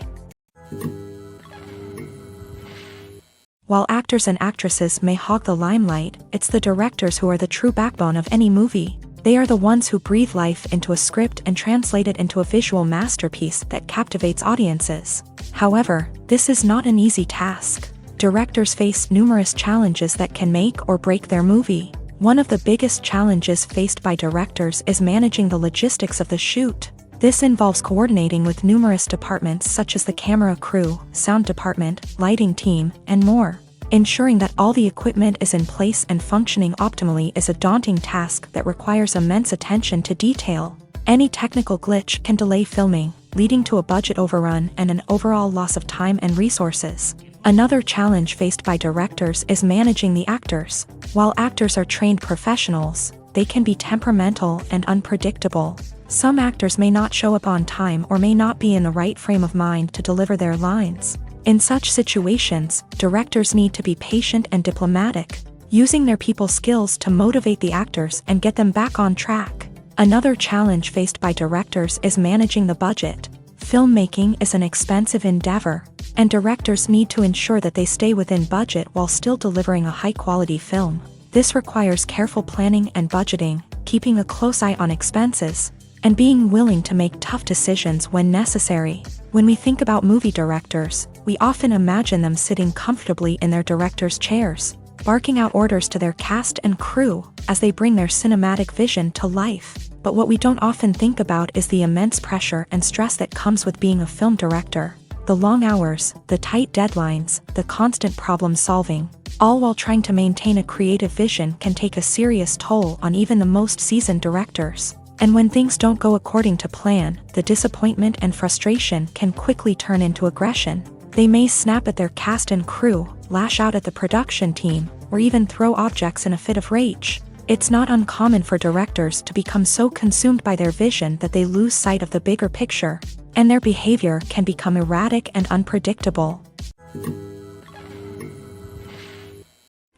While actors and actresses may hog the limelight, it's the directors who are the true backbone of any movie. They are the ones who breathe life into a script and translate it into a visual masterpiece that captivates audiences. However, this is not an easy task. Directors face numerous challenges that can make or break their movie. One of the biggest challenges faced by directors is managing the logistics of the shoot. This involves coordinating with numerous departments such as the camera crew, sound department, lighting team, and more. Ensuring that all the equipment is in place and functioning optimally is a daunting task that requires immense attention to detail. Any technical glitch can delay filming, leading to a budget overrun and an overall loss of time and resources. Another challenge faced by directors is managing the actors. While actors are trained professionals, they can be temperamental and unpredictable. Some actors may not show up on time or may not be in the right frame of mind to deliver their lines. In such situations, directors need to be patient and diplomatic, using their people skills to motivate the actors and get them back on track. Another challenge faced by directors is managing the budget. Filmmaking is an expensive endeavor, and directors need to ensure that they stay within budget while still delivering a high-quality film. This requires careful planning and budgeting, keeping a close eye on expenses, and being willing to make tough decisions when necessary. When we think about movie directors, we often imagine them sitting comfortably in their director's chairs, barking out orders to their cast and crew as they bring their cinematic vision to life. But what we don't often think about is the immense pressure and stress that comes with being a film director. The long hours, the tight deadlines, the constant problem solving, all while trying to maintain a creative vision can take a serious toll on even the most seasoned directors. And when things don't go according to plan, the disappointment and frustration can quickly turn into aggression. They may snap at their cast and crew, lash out at the production team, or even throw objects in a fit of rage. It's not uncommon for directors to become so consumed by their vision that they lose sight of the bigger picture, and their behavior can become erratic and unpredictable.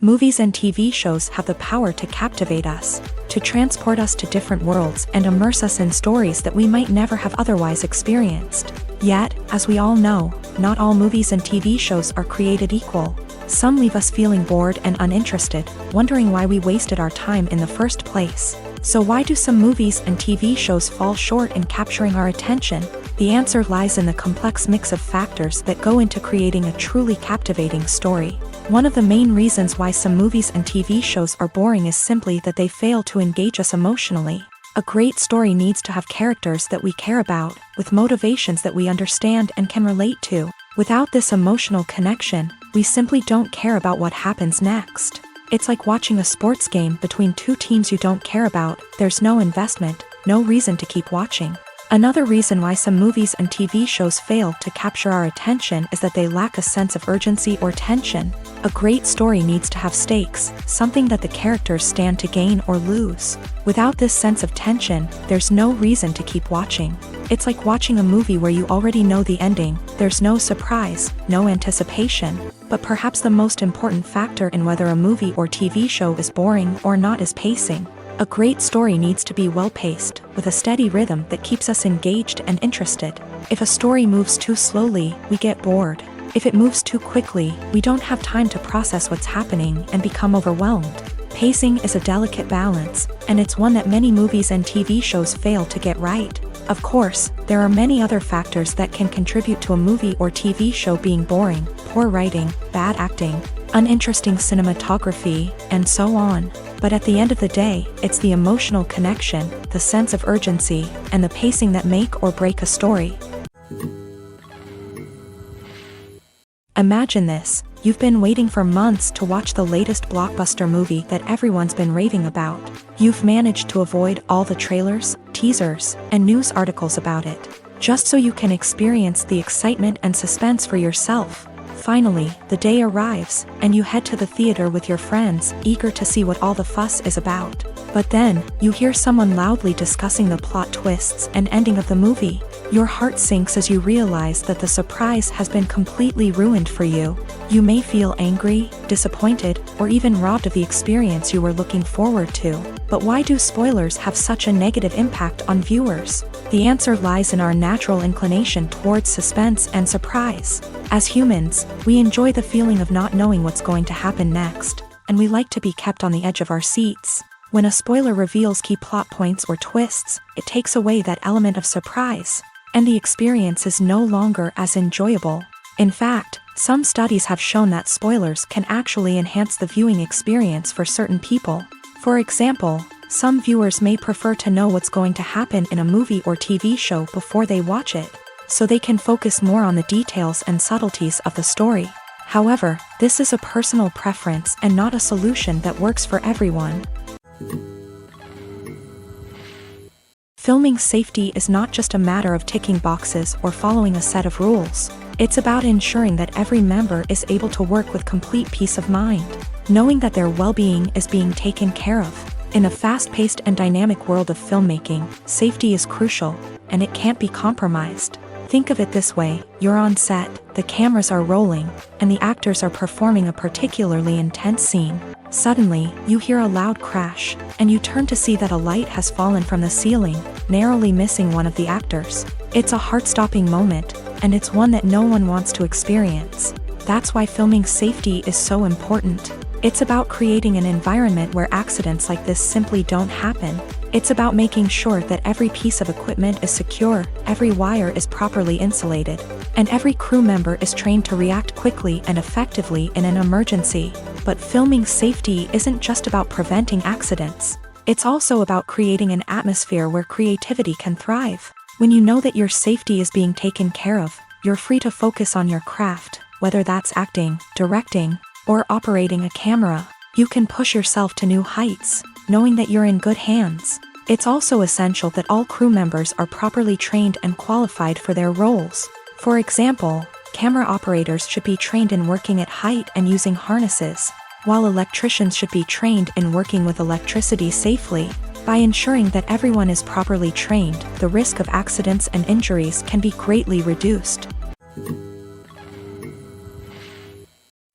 Movies and TV shows have the power to captivate us, to transport us to different worlds and immerse us in stories that we might never have otherwise experienced. Yet, as we all know, not all movies and TV shows are created equal. Some leave us feeling bored and uninterested, wondering why we wasted our time in the first place. So why do some movies and TV shows fall short in capturing our attention? The answer lies in the complex mix of factors that go into creating a truly captivating story. One of the main reasons why some movies and TV shows are boring is simply that they fail to engage us emotionally. A great story needs to have characters that we care about, with motivations that we understand and can relate to. Without this emotional connection, we simply don't care about what happens next. It's like watching a sports game between two teams you don't care about. There's no investment, no reason to keep watching. Another reason why some movies and TV shows fail to capture our attention is that they lack a sense of urgency or tension. A great story needs to have stakes, something that the characters stand to gain or lose. Without this sense of tension, there's no reason to keep watching. It's like watching a movie where you already know the ending. There's no surprise, no anticipation. But perhaps the most important factor in whether a movie or TV show is boring or not is pacing. A great story needs to be well-paced, with a steady rhythm that keeps us engaged and interested. If a story moves too slowly, we get bored. If it moves too quickly, we don't have time to process what's happening and become overwhelmed. Pacing is a delicate balance, and it's one that many movies and TV shows fail to get right. Of course, there are many other factors that can contribute to a movie or TV show being boring: poor writing, bad acting, uninteresting cinematography, and so on. But at the end of the day, it's the emotional connection, the sense of urgency, and the pacing that make or break a story. Imagine this: you've been waiting for months to watch the latest blockbuster movie that everyone's been raving about. You've managed to avoid all the trailers, teasers, and news articles about it, just so you can experience the excitement and suspense for yourself. Finally, the day arrives, and you head to the theater with your friends, eager to see what all the fuss is about. But then, you hear someone loudly discussing the plot twists and ending of the movie. Your heart sinks as you realize that the surprise has been completely ruined for you. You may feel angry, disappointed, or even robbed of the experience you were looking forward to. But why do spoilers have such a negative impact on viewers? The answer lies in our natural inclination towards suspense and surprise. As humans, we enjoy the feeling of not knowing what's going to happen next, and we like to be kept on the edge of our seats. When a spoiler reveals key plot points or twists, it takes away that element of surprise, and the experience is no longer as enjoyable. In fact, some studies have shown that spoilers can actually enhance the viewing experience for certain people. For example, some viewers may prefer to know what's going to happen in a movie or TV show before they watch it, so they can focus more on the details and subtleties of the story. However, this is a personal preference and not a solution that works for everyone. Filming safety is not just a matter of ticking boxes or following a set of rules. It's about ensuring that every member is able to work with complete peace of mind, knowing that their well-being is being taken care of. In a fast-paced and dynamic world of filmmaking, safety is crucial, and it can't be compromised. Think of it this way: you're on set, the cameras are rolling, and the actors are performing a particularly intense scene. Suddenly, you hear a loud crash, and you turn to see that a light has fallen from the ceiling, narrowly missing one of the actors. It's a heart-stopping moment, and it's one that no one wants to experience. That's why filming safety is so important. It's about creating an environment where accidents like this simply don't happen. It's about making sure that every piece of equipment is secure, every wire is properly insulated, and every crew member is trained to react quickly and effectively in an emergency. But filming safety isn't just about preventing accidents. It's also about creating an atmosphere where creativity can thrive. When you know that your safety is being taken care of, you're free to focus on your craft, whether that's acting, directing, or operating a camera. You can push yourself to new heights, knowing that you're in good hands. It's also essential that all crew members are properly trained and qualified for their roles. For example, camera operators should be trained in working at height and using harnesses, while electricians should be trained in working with electricity safely. By ensuring that everyone is properly trained, the risk of accidents and injuries can be greatly reduced.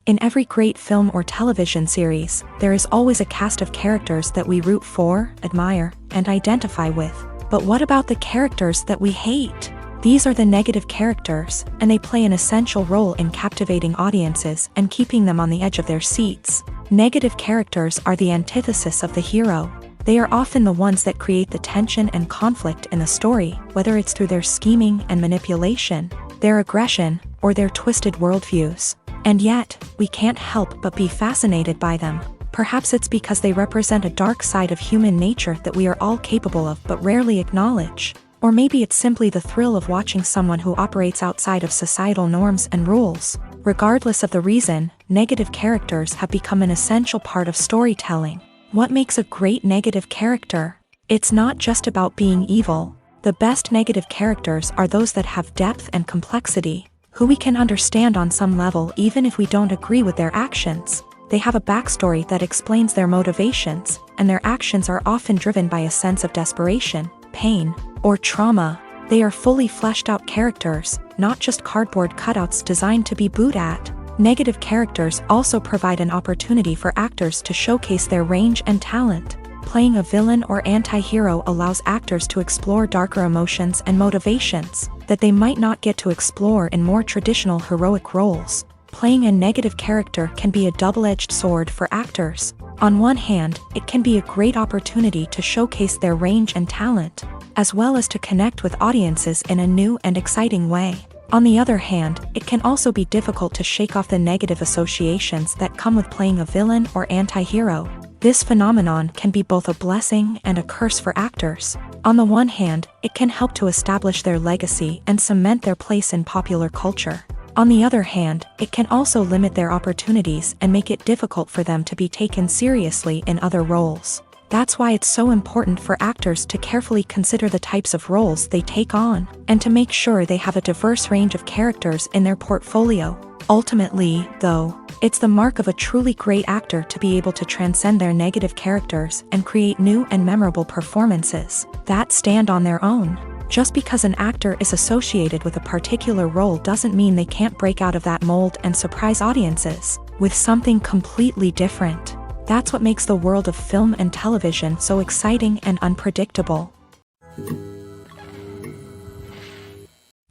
In every great film or television series, there is always a cast of characters that we root for, admire, and identify with. But what about the characters that we hate? These are the negative characters, and they play an essential role in captivating audiences and keeping them on the edge of their seats. Negative characters are the antithesis of the hero. They are often the ones that create the tension and conflict in the story, whether it's through their scheming and manipulation, their aggression, or their twisted worldviews. And yet, we can't help but be fascinated by them. Perhaps it's because they represent a dark side of human nature that we are all capable of but rarely acknowledge. Or maybe it's simply the thrill of watching someone who operates outside of societal norms and rules. Regardless of the reason, negative characters have become an essential part of storytelling. What makes a great negative character? It's not just about being evil. The best negative characters are those that have depth and complexity, who we can understand on some level even if we don't agree with their actions. They have a backstory that explains their motivations, and their actions are often driven by a sense of desperation, pain, or trauma. They are fully fleshed out characters, not just cardboard cutouts designed to be booed at. Negative characters also provide an opportunity for actors to showcase their range and talent. Playing a villain or anti-hero allows actors to explore darker emotions and motivations that they might not get to explore in more traditional heroic roles. Playing a negative character can be a double-edged sword for actors. On one hand, it can be a great opportunity to showcase their range and talent, as well as to connect with audiences in a new and exciting way. On the other hand, it can also be difficult to shake off the negative associations that come with playing a villain or anti-hero. This phenomenon can be both a blessing and a curse for actors. On the one hand, it can help to establish their legacy and cement their place in popular culture. On the other hand, it can also limit their opportunities and make it difficult for them to be taken seriously in other roles. That's why it's so important for actors to carefully consider the types of roles they take on, and to make sure they have a diverse range of characters in their portfolio. Ultimately, though, it's the mark of a truly great actor to be able to transcend their negative characters and create new and memorable performances that stand on their own. Just because an actor is associated with a particular role doesn't mean they can't break out of that mold and surprise audiences with something completely different. That's what makes the world of film and television so exciting and unpredictable.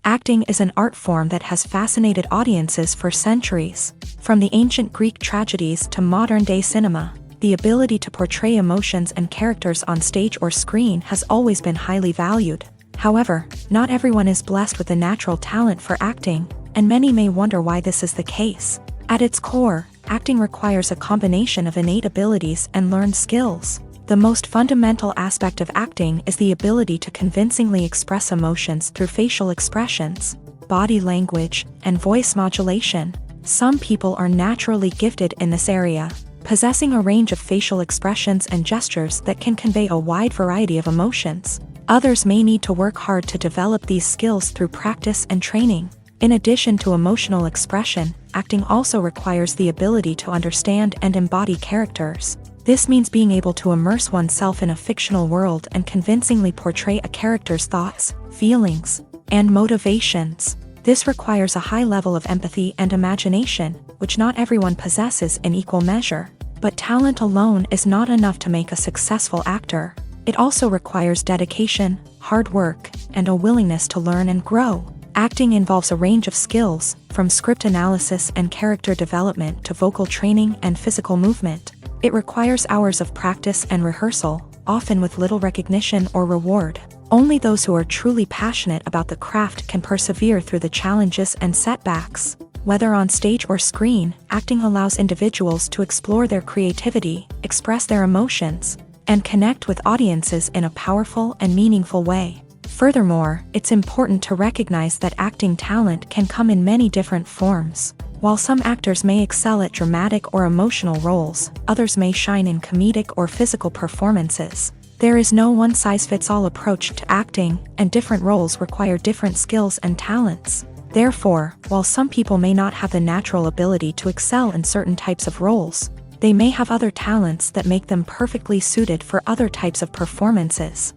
Acting is an art form that has fascinated audiences for centuries. From the ancient Greek tragedies to modern-day cinema, the ability to portray emotions and characters on stage or screen has always been highly valued. However, not everyone is blessed with a natural talent for acting, and many may wonder why this is the case. At its core, acting requires a combination of innate abilities and learned skills. The most fundamental aspect of acting is the ability to convincingly express emotions through facial expressions, body language, and voice modulation. Some people are naturally gifted in this area, possessing a range of facial expressions and gestures that can convey a wide variety of emotions. Others may need to work hard to develop these skills through practice and training. In addition to emotional expression, acting also requires the ability to understand and embody characters. This means being able to immerse oneself in a fictional world and convincingly portray a character's thoughts, feelings, and motivations. This requires a high level of empathy and imagination, which not everyone possesses in equal measure. But talent alone is not enough to make a successful actor. It also requires dedication, hard work, and a willingness to learn and grow. Acting involves a range of skills, from script analysis and character development to vocal training and physical movement. It requires hours of practice and rehearsal, often with little recognition or reward. Only those who are truly passionate about the craft can persevere through the challenges and setbacks. Whether on stage or screen, acting allows individuals to explore their creativity, express their emotions, and connect with audiences in a powerful and meaningful way. Furthermore, it's important to recognize that acting talent can come in many different forms. While some actors may excel at dramatic or emotional roles, others may shine in comedic or physical performances. There is no one-size-fits-all approach to acting, and different roles require different skills and talents. Therefore, while some people may not have the natural ability to excel in certain types of roles, they may have other talents that make them perfectly suited for other types of performances.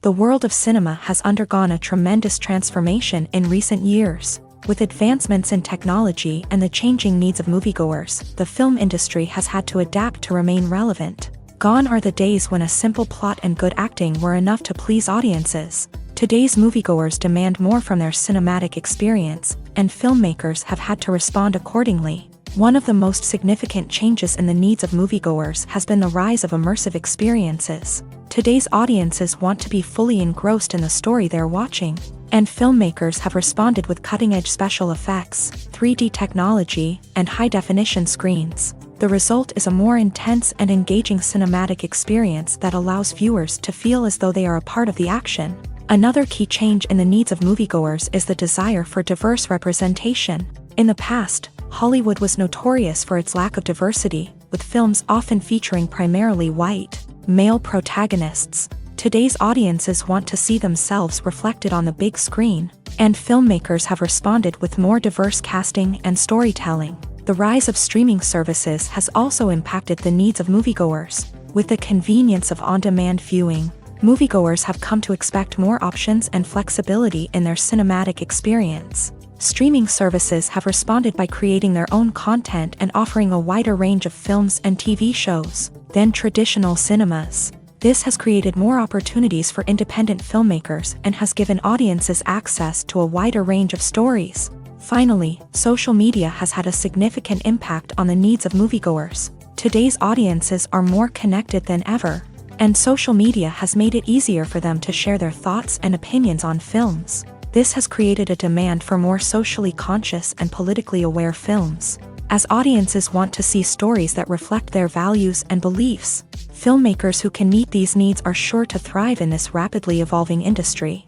The world of cinema has undergone a tremendous transformation in recent years. With advancements in technology and the changing needs of moviegoers, the film industry has had to adapt to remain relevant. Gone are the days when a simple plot and good acting were enough to please audiences. Today's moviegoers demand more from their cinematic experience, and filmmakers have had to respond accordingly. One of the most significant changes in the needs of moviegoers has been the rise of immersive experiences. Today's audiences want to be fully engrossed in the story they're watching, and filmmakers have responded with cutting-edge special effects, 3D technology, and high-definition screens. The result is a more intense and engaging cinematic experience that allows viewers to feel as though they are a part of the action. Another key change in the needs of moviegoers is the desire for diverse representation. In the past, Hollywood was notorious for its lack of diversity, with films often featuring primarily white, male protagonists. Today's audiences want to see themselves reflected on the big screen, and filmmakers have responded with more diverse casting and storytelling. The rise of streaming services has also impacted the needs of moviegoers. With the convenience of on-demand viewing, moviegoers have come to expect more options and flexibility in their cinematic experience. Streaming services have responded by creating their own content and offering a wider range of films and TV shows than traditional cinemas. This has created more opportunities for independent filmmakers and has given audiences access to a wider range of stories. Finally, social media has had a significant impact on the needs of moviegoers. Today's audiences are more connected than ever, and social media has made it easier for them to share their thoughts and opinions on films. This has created a demand for more socially conscious and politically aware films. As audiences want to see stories that reflect their values and beliefs, filmmakers who can meet these needs are sure to thrive in this rapidly evolving industry.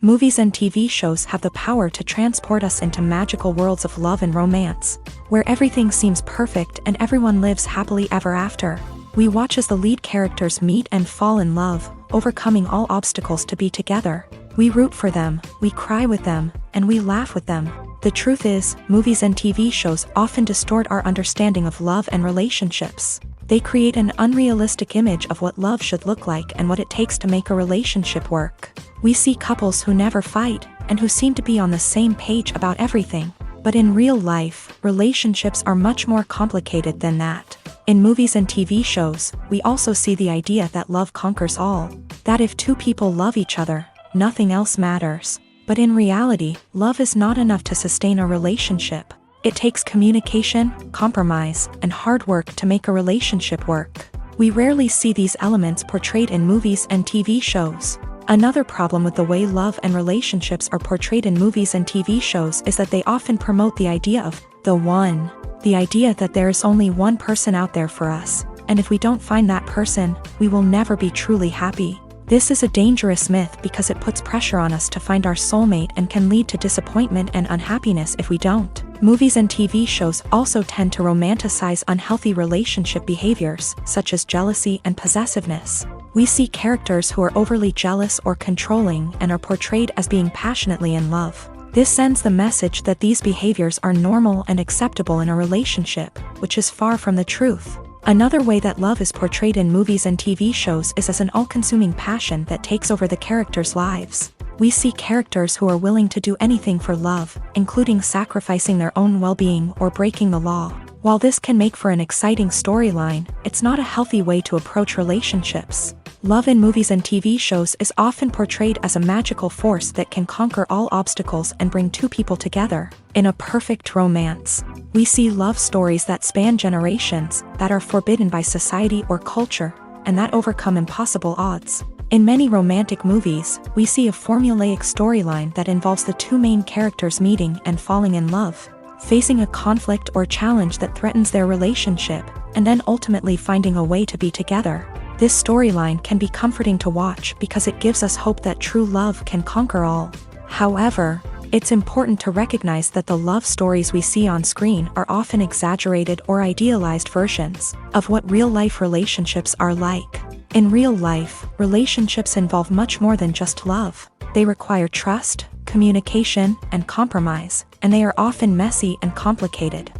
Movies and TV shows have the power to transport us into magical worlds of love and romance, where everything seems perfect and everyone lives happily ever after. We watch as the lead characters meet and fall in love, overcoming all obstacles to be together. We root for them, we cry with them, and we laugh with them. The truth is, movies and TV shows often distort our understanding of love and relationships. They create an unrealistic image of what love should look like and what it takes to make a relationship work. We see couples who never fight, and who seem to be on the same page about everything. But in real life, relationships are much more complicated than that. In movies and TV shows, we also see the idea that love conquers all. That if two people love each other, nothing else matters. But in reality, love is not enough to sustain a relationship. It takes communication, compromise, and hard work to make a relationship work. We rarely see these elements portrayed in movies and TV shows. Another problem with the way love and relationships are portrayed in movies and TV shows is that they often promote the idea of the one. The idea that there is only one person out there for us, and if we don't find that person, we will never be truly happy. This is a dangerous myth because it puts pressure on us to find our soulmate and can lead to disappointment and unhappiness if we don't. Movies and TV shows also tend to romanticize unhealthy relationship behaviors, such as jealousy and possessiveness. We see characters who are overly jealous or controlling and are portrayed as being passionately in love. This sends the message that these behaviors are normal and acceptable in a relationship, which is far from the truth. Another way that love is portrayed in movies and TV shows is as an all-consuming passion that takes over the characters' lives. We see characters who are willing to do anything for love, including sacrificing their own well-being or breaking the law. While this can make for an exciting storyline, it's not a healthy way to approach relationships. Love in movies and TV shows is often portrayed as a magical force that can conquer all obstacles and bring two people together. In a perfect romance, we see love stories that span generations, that are forbidden by society or culture, and that overcome impossible odds. In many romantic movies, we see a formulaic storyline that involves the two main characters meeting and falling in love, facing a conflict or challenge that threatens their relationship, and then ultimately finding a way to be together. This storyline can be comforting to watch because it gives us hope that true love can conquer all. However, it's important to recognize that the love stories we see on screen are often exaggerated or idealized versions of what real-life relationships are like. In real life, relationships involve much more than just love. They require trust, communication, and compromise, and they are often messy and complicated.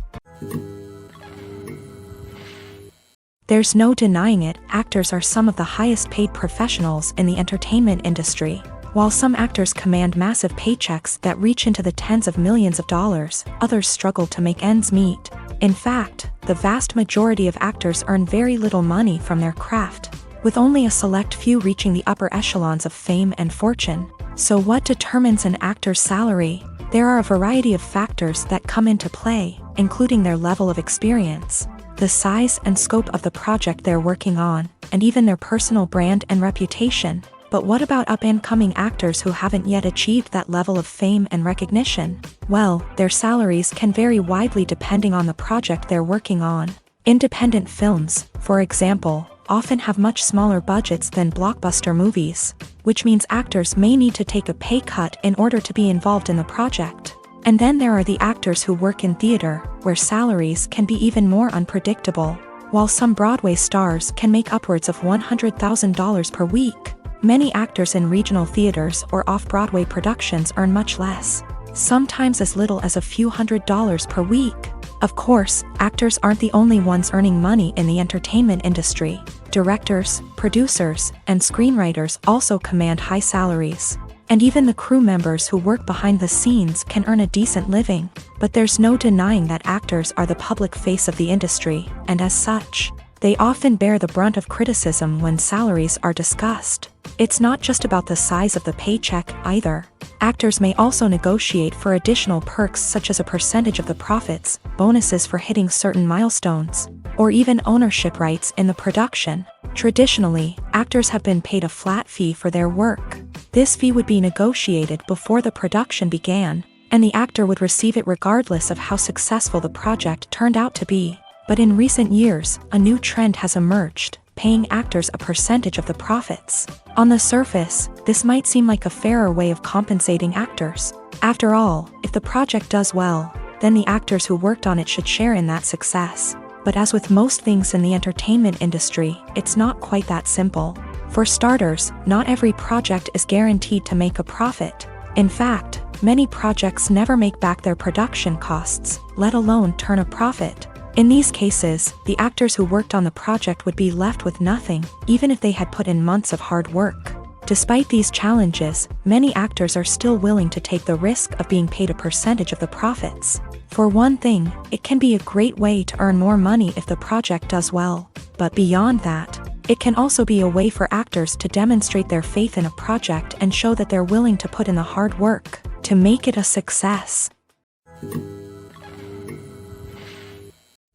There's no denying it, actors are some of the highest paid professionals in the entertainment industry. While some actors command massive paychecks that reach into the tens of millions of dollars, others struggle to make ends meet. In fact, the vast majority of actors earn very little money from their craft, with only a select few reaching the upper echelons of fame and fortune. So what determines an actor's salary? There are a variety of factors that come into play, including their level of experience, the size and scope of the project they're working on, and even their personal brand and reputation. But what about up-and-coming actors who haven't yet achieved that level of fame and recognition? Well, their salaries can vary widely depending on the project they're working on. Independent films, for example, often have much smaller budgets than blockbuster movies, which means actors may need to take a pay cut in order to be involved in the project. And then there are the actors who work in theater, where salaries can be even more unpredictable. While some Broadway stars can make upwards of $100,000 per week, many actors in regional theaters or off-Broadway productions earn much less, sometimes as little as a few $100s per week. Of course, actors aren't the only ones earning money in the entertainment industry. Directors, producers, and screenwriters also command high salaries. And even the crew members who work behind the scenes can earn a decent living. But there's no denying that actors are the public face of the industry, and as such, they often bear the brunt of criticism when salaries are discussed. It's not just about the size of the paycheck, either. Actors may also negotiate for additional perks such as a percentage of the profits, bonuses for hitting certain milestones, or even ownership rights in the production. Traditionally, actors have been paid a flat fee for their work. This fee would be negotiated before the production began, and the actor would receive it regardless of how successful the project turned out to be. But in recent years, a new trend has emerged, paying actors a percentage of the profits. On the surface, this might seem like a fairer way of compensating actors. After all, if the project does well, then the actors who worked on it should share in that success. But as with most things in the entertainment industry, it's not quite that simple. For starters, not every project is guaranteed to make a profit. In fact, many projects never make back their production costs, let alone turn a profit. In these cases, the actors who worked on the project would be left with nothing, even if they had put in months of hard work. Despite these challenges, many actors are still willing to take the risk of being paid a percentage of the profits. For one thing, it can be a great way to earn more money if the project does well. But beyond that, it can also be a way for actors to demonstrate their faith in a project and show that they're willing to put in the hard work to make it a success.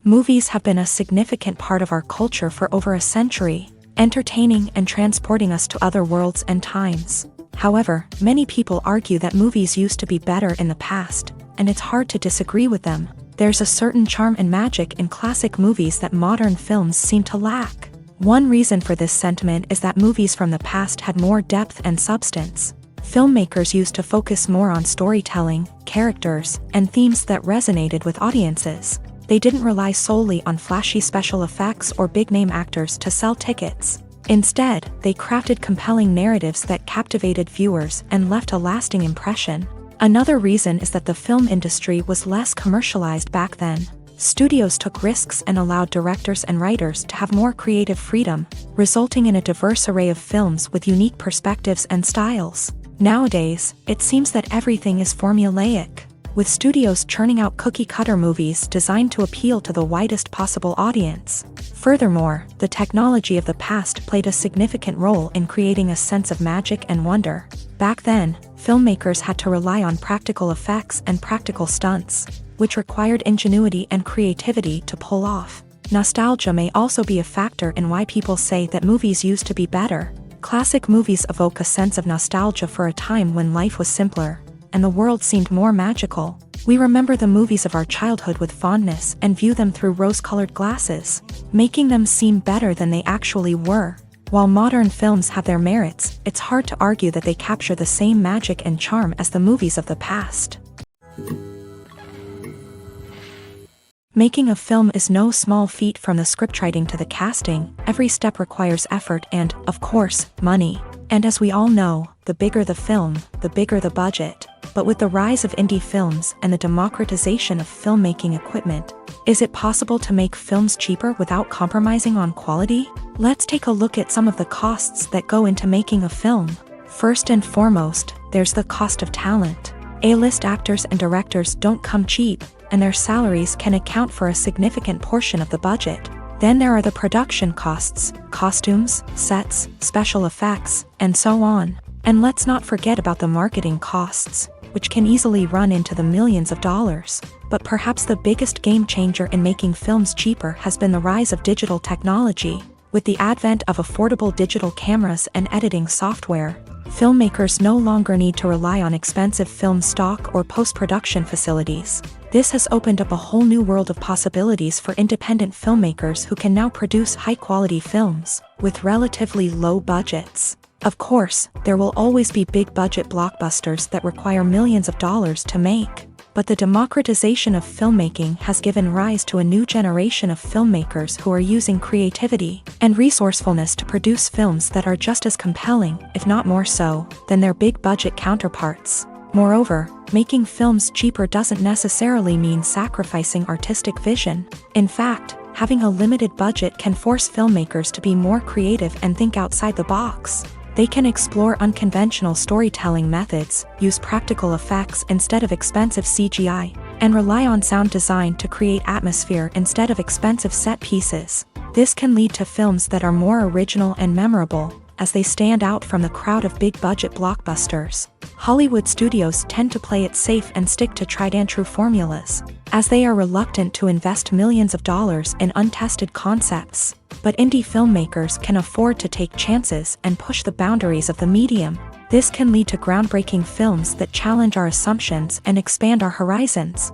Movies have been a significant part of our culture for over a century, entertaining and transporting us to other worlds and times. However, many people argue that movies used to be better in the past, and it's hard to disagree with them. There's a certain charm and magic in classic movies that modern films seem to lack. One reason for this sentiment is that movies from the past had more depth and substance. Filmmakers used to focus more on storytelling, characters, and themes that resonated with audiences. They didn't rely solely on flashy special effects or big-name actors to sell tickets. Instead, they crafted compelling narratives that captivated viewers and left a lasting impression. Another reason is that the film industry was less commercialized back then. Studios took risks and allowed directors and writers to have more creative freedom, resulting in a diverse array of films with unique perspectives and styles. Nowadays, it seems that everything is formulaic, with studios churning out cookie-cutter movies designed to appeal to the widest possible audience. Furthermore, the technology of the past played a significant role in creating a sense of magic and wonder. Back then, filmmakers had to rely on practical effects and practical stunts, which required ingenuity and creativity to pull off. Nostalgia may also be a factor in why people say that movies used to be better. Classic movies evoke a sense of nostalgia for a time when life was simpler, and the world seemed more magical. We remember the movies of our childhood with fondness and view them through rose-colored glasses, making them seem better than they actually were. While modern films have their merits, it's hard to argue that they capture the same magic and charm as the movies of the past. Making a film is no small feat. From the scriptwriting to the casting, every step requires effort and, of course, money. And as we all know, the bigger the film, the bigger the budget. But with the rise of indie films and the democratization of filmmaking equipment, is it possible to make films cheaper without compromising on quality? Let's take a look at some of the costs that go into making a film. First and foremost, there's the cost of talent. A-list actors and directors don't come cheap. and their salaries can account for a significant portion of the budget. Then there are the production costs, costumes, sets, special effects, and so on. And let's not forget about the marketing costs, which can easily run into the millions of dollars. But perhaps the biggest game changer in making films cheaper has been the rise of digital technology. With the advent of affordable digital cameras and editing software, filmmakers no longer need to rely on expensive film stock or post-production facilities. This has opened up a whole new world of possibilities for independent filmmakers who can now produce high-quality films with relatively low budgets. Of course, there will always be big-budget blockbusters that require millions of dollars to make. But the democratization of filmmaking has given rise to a new generation of filmmakers who are using creativity and resourcefulness to produce films that are just as compelling, if not more so, than their big-budget counterparts. Moreover, making films cheaper doesn't necessarily mean sacrificing artistic vision. In fact, having a limited budget can force filmmakers to be more creative and think outside the box. They can explore unconventional storytelling methods, use practical effects instead of expensive CGI, and rely on sound design to create atmosphere instead of expensive set pieces. This can lead to films that are more original and memorable, as they stand out from the crowd of big-budget blockbusters. Hollywood studios tend to play it safe and stick to tried-and-true formulas, as they are reluctant to invest millions of dollars in untested concepts. But indie filmmakers can afford to take chances and push the boundaries of the medium. This can lead to groundbreaking films that challenge our assumptions and expand our horizons.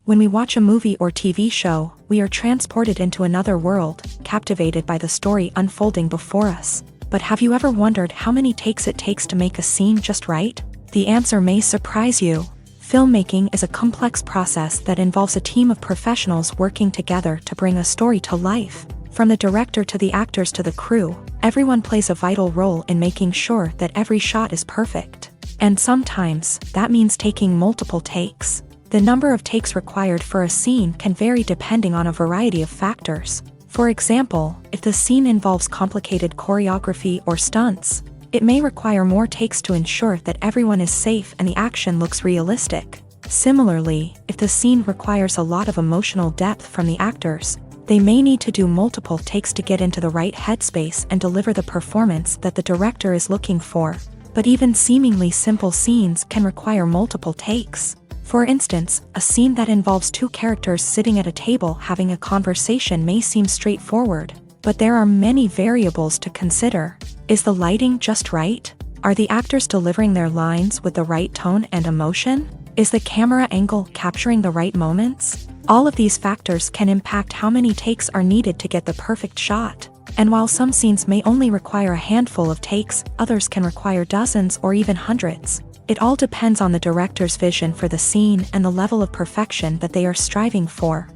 When we watch a movie or TV show, we are transported into another world, captivated by the story unfolding before us. But have you ever wondered how many takes it takes to make a scene just right? The answer may surprise you. Filmmaking is a complex process that involves a team of professionals working together to bring a story to life. From the director to the actors to the crew, everyone plays a vital role in making sure that every shot is perfect. And sometimes, that means taking multiple takes. The number of takes required for a scene can vary depending on a variety of factors. For example, if the scene involves complicated choreography or stunts, it may require more takes to ensure that everyone is safe and the action looks realistic. Similarly, if the scene requires a lot of emotional depth from the actors, they may need to do multiple takes to get into the right headspace and deliver the performance that the director is looking for. But even seemingly simple scenes can require multiple takes. For instance, a scene that involves two characters sitting at a table having a conversation may seem straightforward, but there are many variables to consider. Is the lighting just right? Are the actors delivering their lines with the right tone and emotion? Is the camera angle capturing the right moments? All of these factors can impact how many takes are needed to get the perfect shot. And while some scenes may only require a handful of takes, others can require dozens or even hundreds. It all depends on the director's vision for the scene and the level of perfection that they are striving for.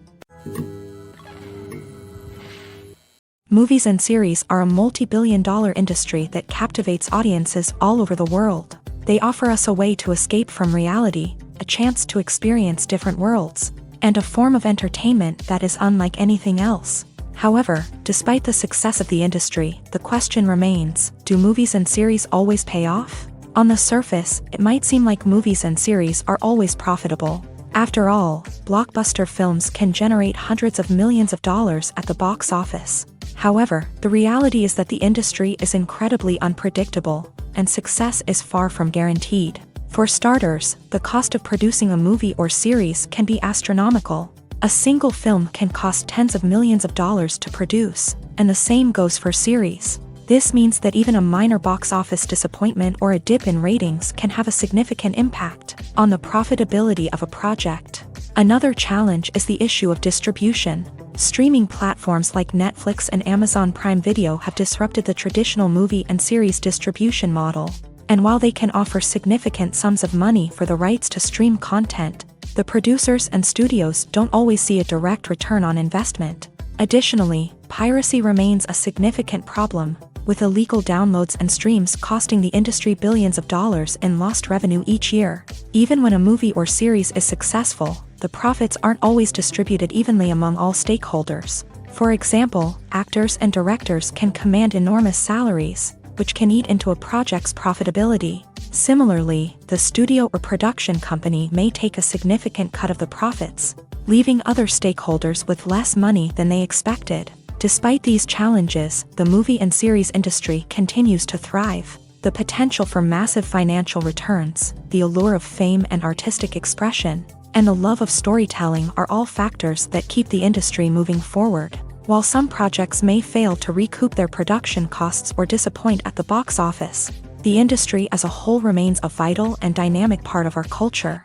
Movies and series are a multi-billion-dollar industry that captivates audiences all over the world. They offer us a way to escape from reality, a chance to experience different worlds, and a form of entertainment that is unlike anything else. However, despite the success of the industry, the question remains, do movies and series always pay off? On the surface, it might seem like movies and series are always profitable. After all, blockbuster films can generate hundreds of millions of dollars at the box office. However, the reality is that the industry is incredibly unpredictable, and success is far from guaranteed. For starters, the cost of producing a movie or series can be astronomical. A single film can cost tens of millions of dollars to produce, and the same goes for series. This means that even a minor box office disappointment or a dip in ratings can have a significant impact on the profitability of a project. Another challenge is the issue of distribution. Streaming platforms like Netflix and Amazon Prime Video have disrupted the traditional movie and series distribution model. And while they can offer significant sums of money for the rights to stream content, the producers and studios don't always see a direct return on investment. Additionally, piracy remains a significant problem, with illegal downloads and streams costing the industry billions of dollars in lost revenue each year. Even when a movie or series is successful, the profits aren't always distributed evenly among all stakeholders. For example, actors and directors can command enormous salaries, which can eat into a project's profitability. Similarly, the studio or production company may take a significant cut of the profits, leaving other stakeholders with less money than they expected. Despite these challenges, the movie and series industry continues to thrive. The potential for massive financial returns, the allure of fame and artistic expression, and the love of storytelling are all factors that keep the industry moving forward. While some projects may fail to recoup their production costs or disappoint at the box office, the industry as a whole remains a vital and dynamic part of our culture.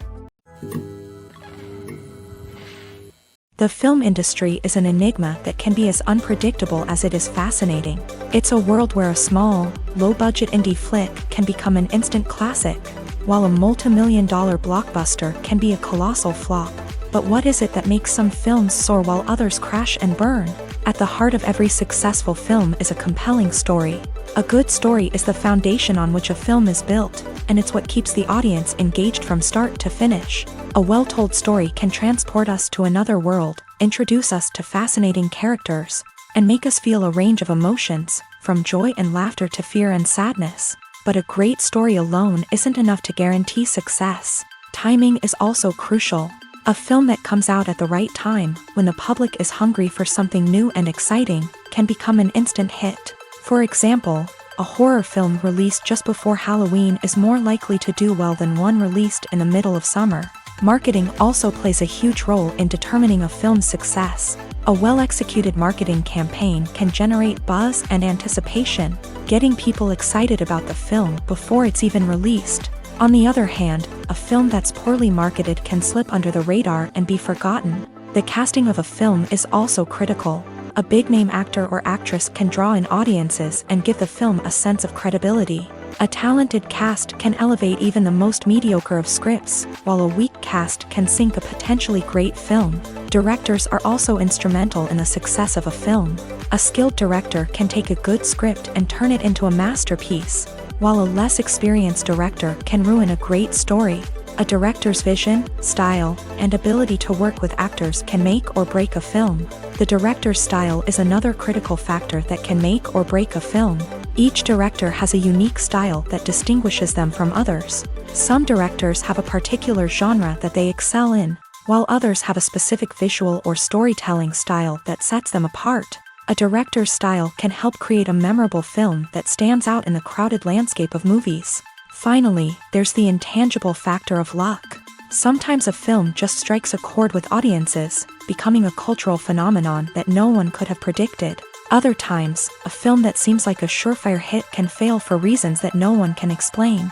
The film industry is an enigma that can be as unpredictable as it is fascinating. It's a world where a small, low-budget indie flick can become an instant classic, while a multi-million-dollar blockbuster can be a colossal flop. But what is it that makes some films soar while others crash and burn? At the heart of every successful film is a compelling story. A good story is the foundation on which a film is built, and it's what keeps the audience engaged from start to finish. A well-told story can transport us to another world, introduce us to fascinating characters, and make us feel a range of emotions, from joy and laughter to fear and sadness. But a great story alone isn't enough to guarantee success. Timing is also crucial. A film that comes out at the right time, when the public is hungry for something new and exciting, can become an instant hit. For example, a horror film released just before Halloween is more likely to do well than one released in the middle of summer. Marketing also plays a huge role in determining a film's success. A well-executed marketing campaign can generate buzz and anticipation, getting people excited about the film before it's even released. On the other hand, a film that's poorly marketed can slip under the radar and be forgotten. The casting of a film is also critical. A big-name actor or actress can draw in audiences and give the film a sense of credibility. A talented cast can elevate even the most mediocre of scripts, while a weak cast can sink a potentially great film. Directors are also instrumental in the success of a film. A skilled director can take a good script and turn it into a masterpiece, while a less experienced director can ruin a great story. A director's vision, style, and ability to work with actors can make or break a film. The director's style is another critical factor that can make or break a film. Each director has a unique style that distinguishes them from others. Some directors have a particular genre that they excel in, while others have a specific visual or storytelling style that sets them apart. A director's style can help create a memorable film that stands out in the crowded landscape of movies. Finally, there's the intangible factor of luck. Sometimes a film just strikes a chord with audiences, becoming a cultural phenomenon that no one could have predicted. Other times, a film that seems like a surefire hit can fail for reasons that no one can explain.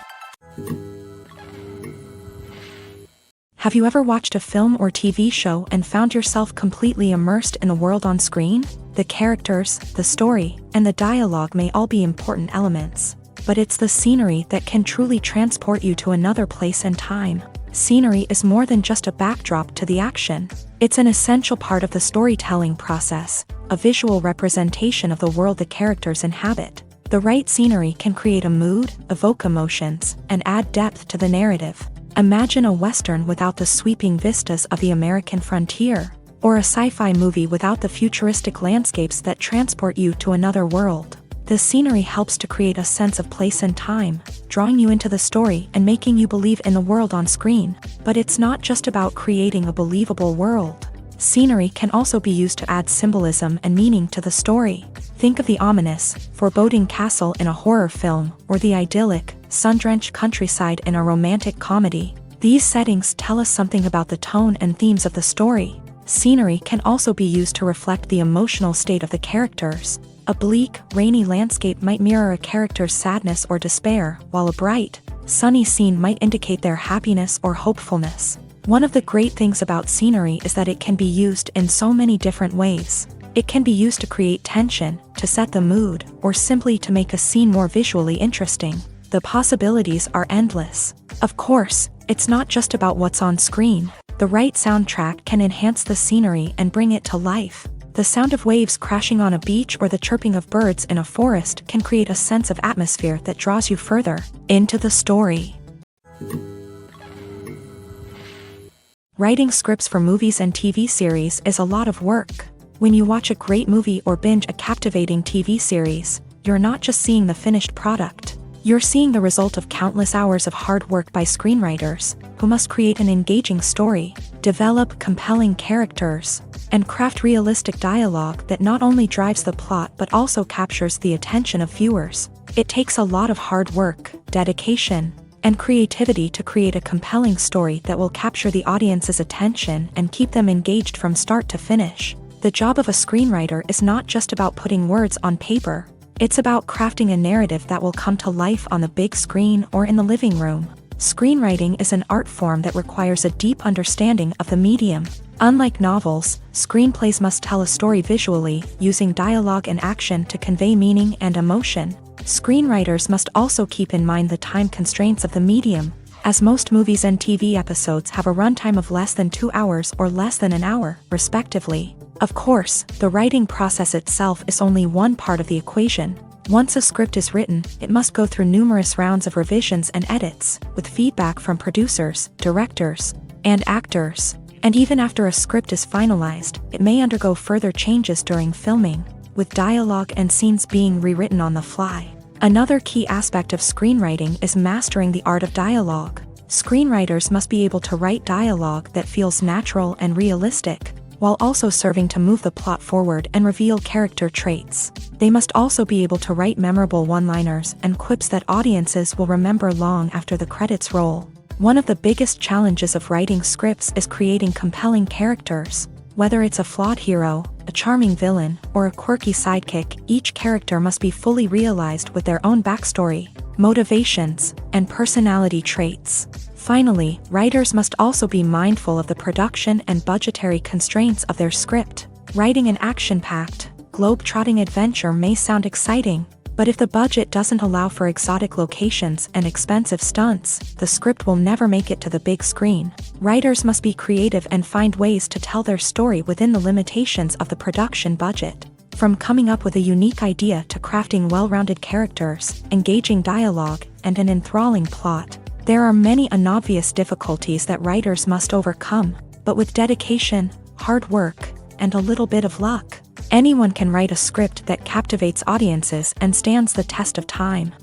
Have you ever watched a film or TV show and found yourself completely immersed in the world on screen? The characters, the story, and the dialogue may all be important elements, but it's the scenery that can truly transport you to another place and time. Scenery is more than just a backdrop to the action. It's an essential part of the storytelling process, a visual representation of the world the characters inhabit. The right scenery can create a mood, evoke emotions, and add depth to the narrative. Imagine a Western without the sweeping vistas of the American frontier, or a sci-fi movie without the futuristic landscapes that transport you to another world. The scenery helps to create a sense of place and time, drawing you into the story and making you believe in the world on screen. But it's not just about creating a believable world. Scenery can also be used to add symbolism and meaning to the story. Think of the ominous, foreboding castle in a horror film, or the idyllic, sun-drenched countryside in a romantic comedy. These settings tell us something about the tone and themes of the story. Scenery can also be used to reflect the emotional state of the characters. A bleak, rainy landscape might mirror a character's sadness or despair, while a bright, sunny scene might indicate their happiness or hopefulness. One of the great things about scenery is that it can be used in so many different ways. It can be used to create tension, to set the mood, or simply to make a scene more visually interesting. The possibilities are endless. Of course, it's not just about what's on screen. The right soundtrack can enhance the scenery and bring it to life. The sound of waves crashing on a beach or the chirping of birds in a forest can create a sense of atmosphere that draws you further into the story. Writing scripts for movies and TV series is a lot of work. When you watch a great movie or binge a captivating TV series, you're not just seeing the finished product. You're seeing the result of countless hours of hard work by screenwriters, who must create an engaging story, develop compelling characters, and craft realistic dialogue that not only drives the plot but also captures the attention of viewers. It takes a lot of hard work, dedication, and creativity to create a compelling story that will capture the audience's attention and keep them engaged from start to finish. The job of a screenwriter is not just about putting words on paper. It's about crafting a narrative that will come to life on the big screen or in the living room. Screenwriting is an art form that requires a deep understanding of the medium. Unlike novels, screenplays must tell a story visually, using dialogue and action to convey meaning and emotion. Screenwriters must also keep in mind the time constraints of the medium, as most movies and TV episodes have a runtime of less than 2 hours or less than an hour, respectively. Of course, the writing process itself is only one part of the equation. Once a script is written, it must go through numerous rounds of revisions and edits, with feedback from producers, directors, and actors. And even after a script is finalized, it may undergo further changes during filming, with dialogue and scenes being rewritten on the fly. Another key aspect of screenwriting is mastering the art of dialogue. Screenwriters must be able to write dialogue that feels natural and realistic, while also serving to move the plot forward and reveal character traits. They must also be able to write memorable one-liners and quips that audiences will remember long after the credits roll. One of the biggest challenges of writing scripts is creating compelling characters. Whether it's a flawed hero, a charming villain, or a quirky sidekick, each character must be fully realized with their own backstory, motivations, and personality traits. Finally, writers must also be mindful of the production and budgetary constraints of their script. Writing an action-packed, globe-trotting adventure may sound exciting, but if the budget doesn't allow for exotic locations and expensive stunts, the script will never make it to the big screen. Writers must be creative and find ways to tell their story within the limitations of the production budget. From coming up with a unique idea to crafting well-rounded characters, engaging dialogue, and an enthralling plot, there are many unobvious difficulties that writers must overcome, but with dedication, hard work, and a little bit of luck, anyone can write a script that captivates audiences and stands the test of time.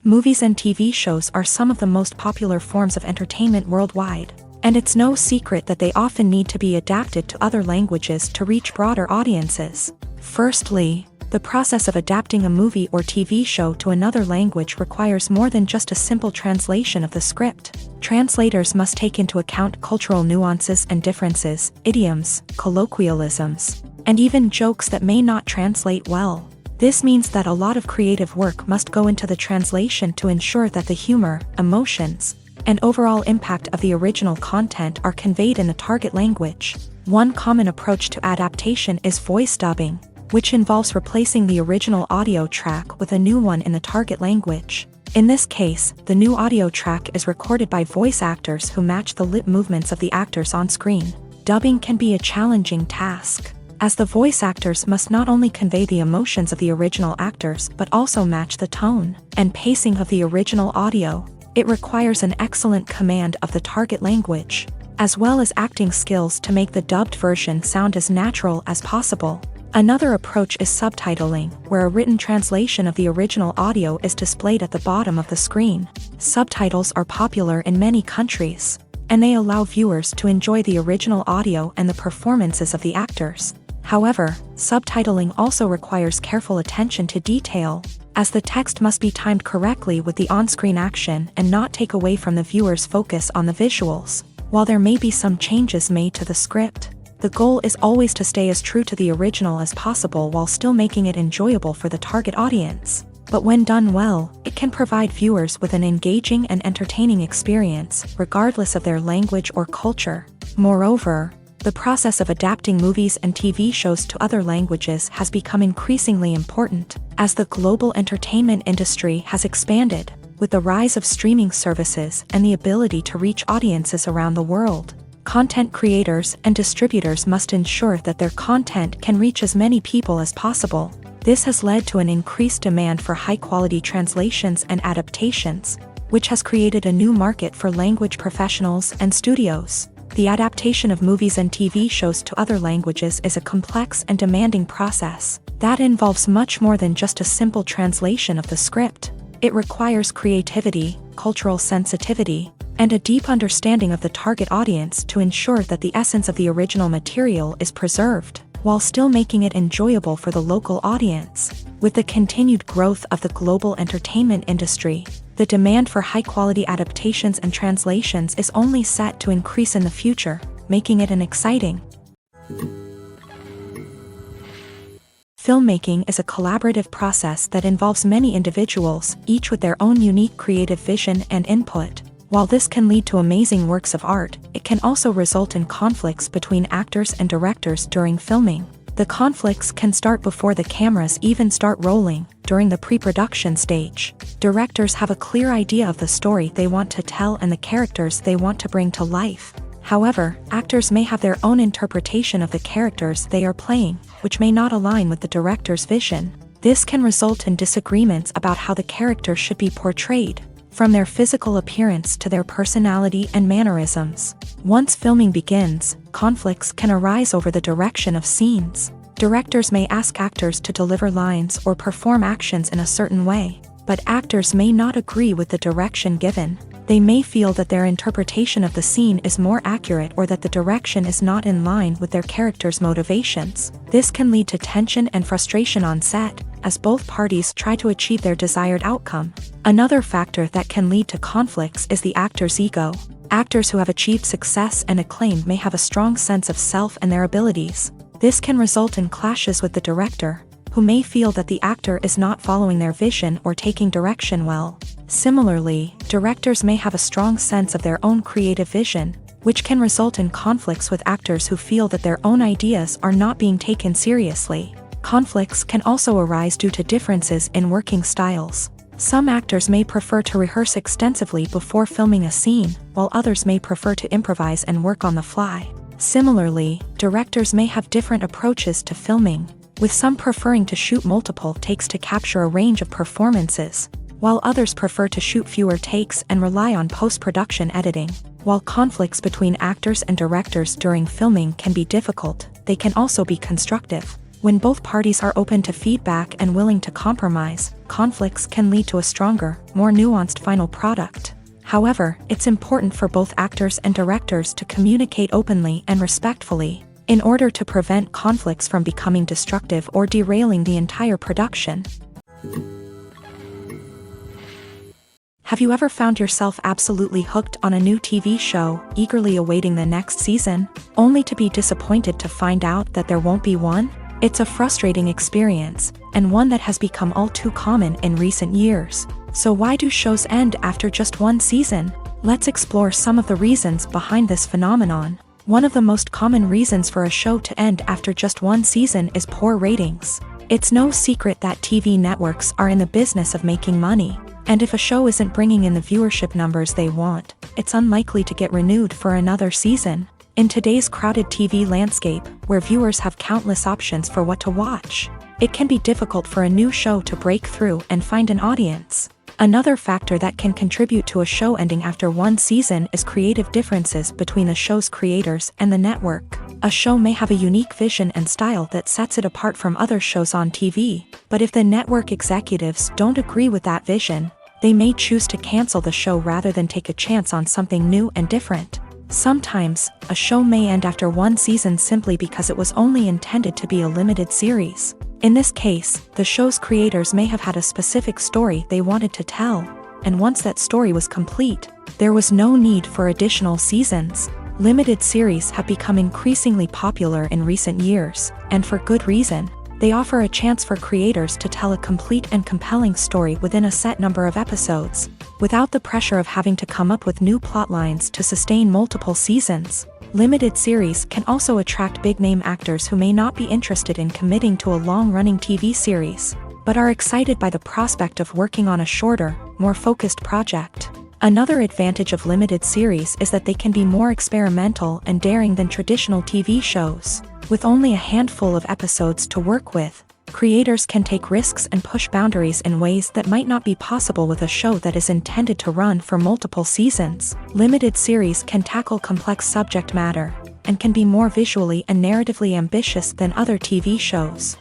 Movies and TV shows are some of the most popular forms of entertainment worldwide, and it's no secret that they often need to be adapted to other languages to reach broader audiences. Firstly, the process of adapting a movie or TV show to another language requires more than just a simple translation of the script. Translators must take into account cultural nuances and differences, idioms, colloquialisms, and even jokes that may not translate well. This means that a lot of creative work must go into the translation to ensure that the humor, emotions, and overall impact of the original content are conveyed in the target language. One common approach to adaptation is voice dubbing, which involves replacing the original audio track with a new one in the target language. In this case, the new audio track is recorded by voice actors who match the lip movements of the actors on screen. Dubbing can be a challenging task, as the voice actors must not only convey the emotions of the original actors but also match the tone and pacing of the original audio. It requires an excellent command of the target language, as well as acting skills to make the dubbed version sound as natural as possible. Another approach is subtitling, where a written translation of the original audio is displayed at the bottom of the screen. Subtitles are popular in many countries, and they allow viewers to enjoy the original audio and the performances of the actors. However, subtitling also requires careful attention to detail, as the text must be timed correctly with the on-screen action and not take away from the viewer's focus on the visuals. While there may be some changes made to the script, the goal is always to stay as true to the original as possible while still making it enjoyable for the target audience. But when done well, it can provide viewers with an engaging and entertaining experience, regardless of their language or culture. Moreover, the process of adapting movies and TV shows to other languages has become increasingly important, as the global entertainment industry has expanded, with the rise of streaming services and the ability to reach audiences around the world. Content creators and distributors must ensure that their content can reach as many people as possible. This has led to an increased demand for high-quality translations and adaptations, which has created a new market for language professionals and studios. The adaptation of movies and TV shows to other languages is a complex and demanding process that involves much more than just a simple translation of the script. It requires creativity, cultural sensitivity, and a deep understanding of the target audience to ensure that the essence of the original material is preserved, while still making it enjoyable for the local audience. With the continued growth of the global entertainment industry, the demand for high-quality adaptations and translations is only set to increase in the future, making it an exciting. Filmmaking is a collaborative process that involves many individuals, each with their own unique creative vision and input. While this can lead to amazing works of art, it can also result in conflicts between actors and directors during filming. The conflicts can start before the cameras even start rolling, during the pre-production stage. Directors have a clear idea of the story they want to tell and the characters they want to bring to life. However, actors may have their own interpretation of the characters they are playing, which may not align with the director's vision. This can result in disagreements about how the character should be portrayed, from their physical appearance to their personality and mannerisms. Once filming begins, conflicts can arise over the direction of scenes. Directors may ask actors to deliver lines or perform actions in a certain way, but actors may not agree with the direction given. They may feel that their interpretation of the scene is more accurate or that the direction is not in line with their character's motivations. This can lead to tension and frustration on set, as both parties try to achieve their desired outcome. Another factor that can lead to conflicts is the actor's ego. Actors who have achieved success and acclaim may have a strong sense of self and their abilities. This can result in clashes with the director, who may feel that the actor is not following their vision or taking direction well. Similarly, directors may have a strong sense of their own creative vision, which can result in conflicts with actors who feel that their own ideas are not being taken seriously. Conflicts can also arise due to differences in working styles. Some actors may prefer to rehearse extensively before filming a scene, while others may prefer to improvise and work on the fly. Similarly, directors may have different approaches to filming, with some preferring to shoot multiple takes to capture a range of performances, while others prefer to shoot fewer takes and rely on post-production editing. While conflicts between actors and directors during filming can be difficult, they can also be constructive. When both parties are open to feedback and willing to compromise, conflicts can lead to a stronger, more nuanced final product. However, it's important for both actors and directors to communicate openly and respectfully, in order to prevent conflicts from becoming destructive or derailing the entire production. Have you ever found yourself absolutely hooked on a new TV show, eagerly awaiting the next season, only to be disappointed to find out that there won't be one? It's a frustrating experience, and one that has become all too common in recent years. So why do shows end after just one season? Let's explore some of the reasons behind this phenomenon. One of the most common reasons for a show to end after just one season is poor ratings. It's no secret that TV networks are in the business of making money, and if a show isn't bringing in the viewership numbers they want, it's unlikely to get renewed for another season. In today's crowded TV landscape, where viewers have countless options for what to watch, it can be difficult for a new show to break through and find an audience. Another factor that can contribute to a show ending after one season is creative differences between the show's creators and the network. A show may have a unique vision and style that sets it apart from other shows on TV, but if the network executives don't agree with that vision, they may choose to cancel the show rather than take a chance on something new and different. Sometimes, a show may end after one season simply because it was only intended to be a limited series. In this case, the show's creators may have had a specific story they wanted to tell, and once that story was complete, there was no need for additional seasons. Limited series have become increasingly popular in recent years, and for good reason. They offer a chance for creators to tell a complete and compelling story within a set number of episodes, without the pressure of having to come up with new plotlines to sustain multiple seasons. Limited series can also attract big-name actors who may not be interested in committing to a long-running TV series, but are excited by the prospect of working on a shorter, more focused project. Another advantage of limited series is that they can be more experimental and daring than traditional TV shows. With only a handful of episodes to work with, Creators can take risks and push boundaries in ways that might not be possible with a show that is intended to run for multiple seasons. Limited series can tackle complex subject matter and can be more visually and narratively ambitious than other TV shows.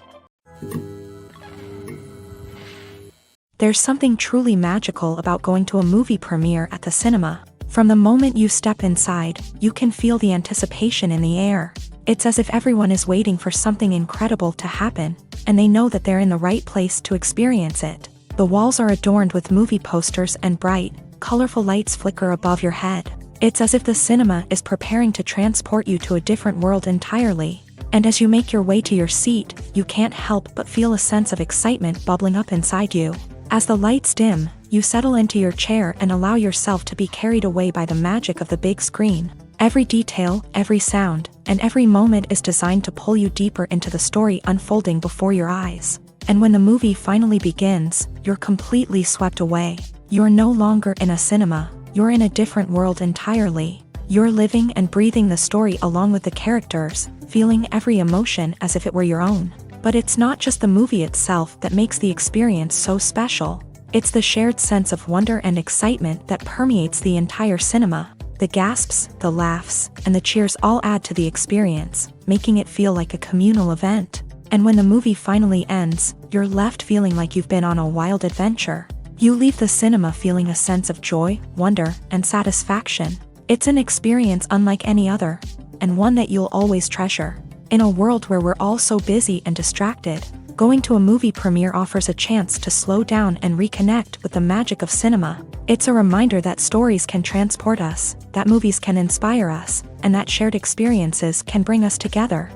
There's something truly magical about going to a movie premiere at the cinema. From the moment you step inside, you can feel the anticipation in the air. It's as if everyone is waiting for something incredible to happen, and they know that they're in the right place to experience it. The walls are adorned with movie posters and bright, colorful lights flicker above your head. It's as if the cinema is preparing to transport you to a different world entirely. And as you make your way to your seat, you can't help but feel a sense of excitement bubbling up inside you. As the lights dim, you settle into your chair and allow yourself to be carried away by the magic of the big screen. Every detail, every sound, and every moment is designed to pull you deeper into the story unfolding before your eyes. And when the movie finally begins, you're completely swept away. You're no longer in a cinema, you're in a different world entirely. You're living and breathing the story along with the characters, feeling every emotion as if it were your own. But it's not just the movie itself that makes the experience so special. It's the shared sense of wonder and excitement that permeates the entire cinema. The gasps, the laughs, and the cheers all add to the experience, making it feel like a communal event. And when the movie finally ends, you're left feeling like you've been on a wild adventure. You leave the cinema feeling a sense of joy, wonder, and satisfaction. It's an experience unlike any other, and one that you'll always treasure. In a world where we're all so busy and distracted, going to a movie premiere offers a chance to slow down and reconnect with the magic of cinema. It's a reminder that stories can transport us, that movies can inspire us, and that shared experiences can bring us together.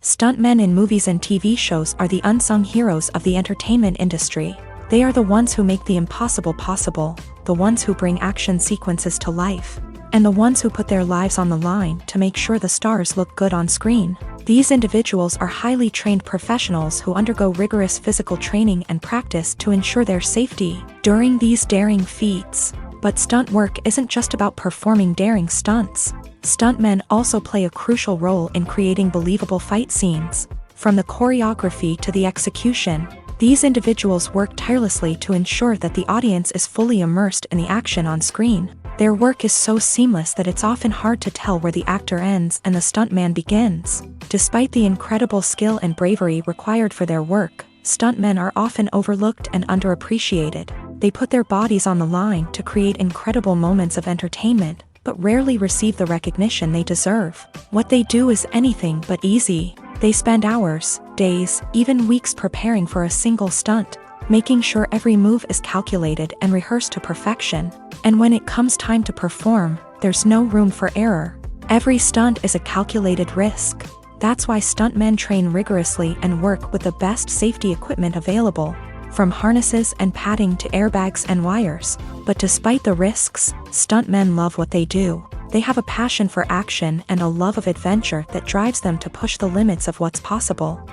Stuntmen in movies and TV shows are the unsung heroes of the entertainment industry. They are the ones who make the impossible possible, the ones who bring action sequences to life, and the ones who put their lives on the line to make sure the stars look good on screen. These individuals are highly trained professionals who undergo rigorous physical training and practice to ensure their safety during these daring feats. But stunt work isn't just about performing daring stunts. Stuntmen also play a crucial role in creating believable fight scenes. From the choreography to the execution, these individuals work tirelessly to ensure that the audience is fully immersed in the action on screen. Their work is so seamless that it's often hard to tell where the actor ends and the stuntman begins. Despite the incredible skill and bravery required for their work, stuntmen are often overlooked and underappreciated. They put their bodies on the line to create incredible moments of entertainment, but rarely receive the recognition they deserve. What they do is anything but easy. They spend hours, days, even weeks preparing for a single stunt, making sure every move is calculated and rehearsed to perfection. And when it comes time to perform, there's no room for error. Every stunt is a calculated risk. That's why stuntmen train rigorously and work with the best safety equipment available, from harnesses and padding to airbags and wires. But despite the risks, stuntmen love what they do. They have a passion for action and a love of adventure that drives them to push the limits of what's possible.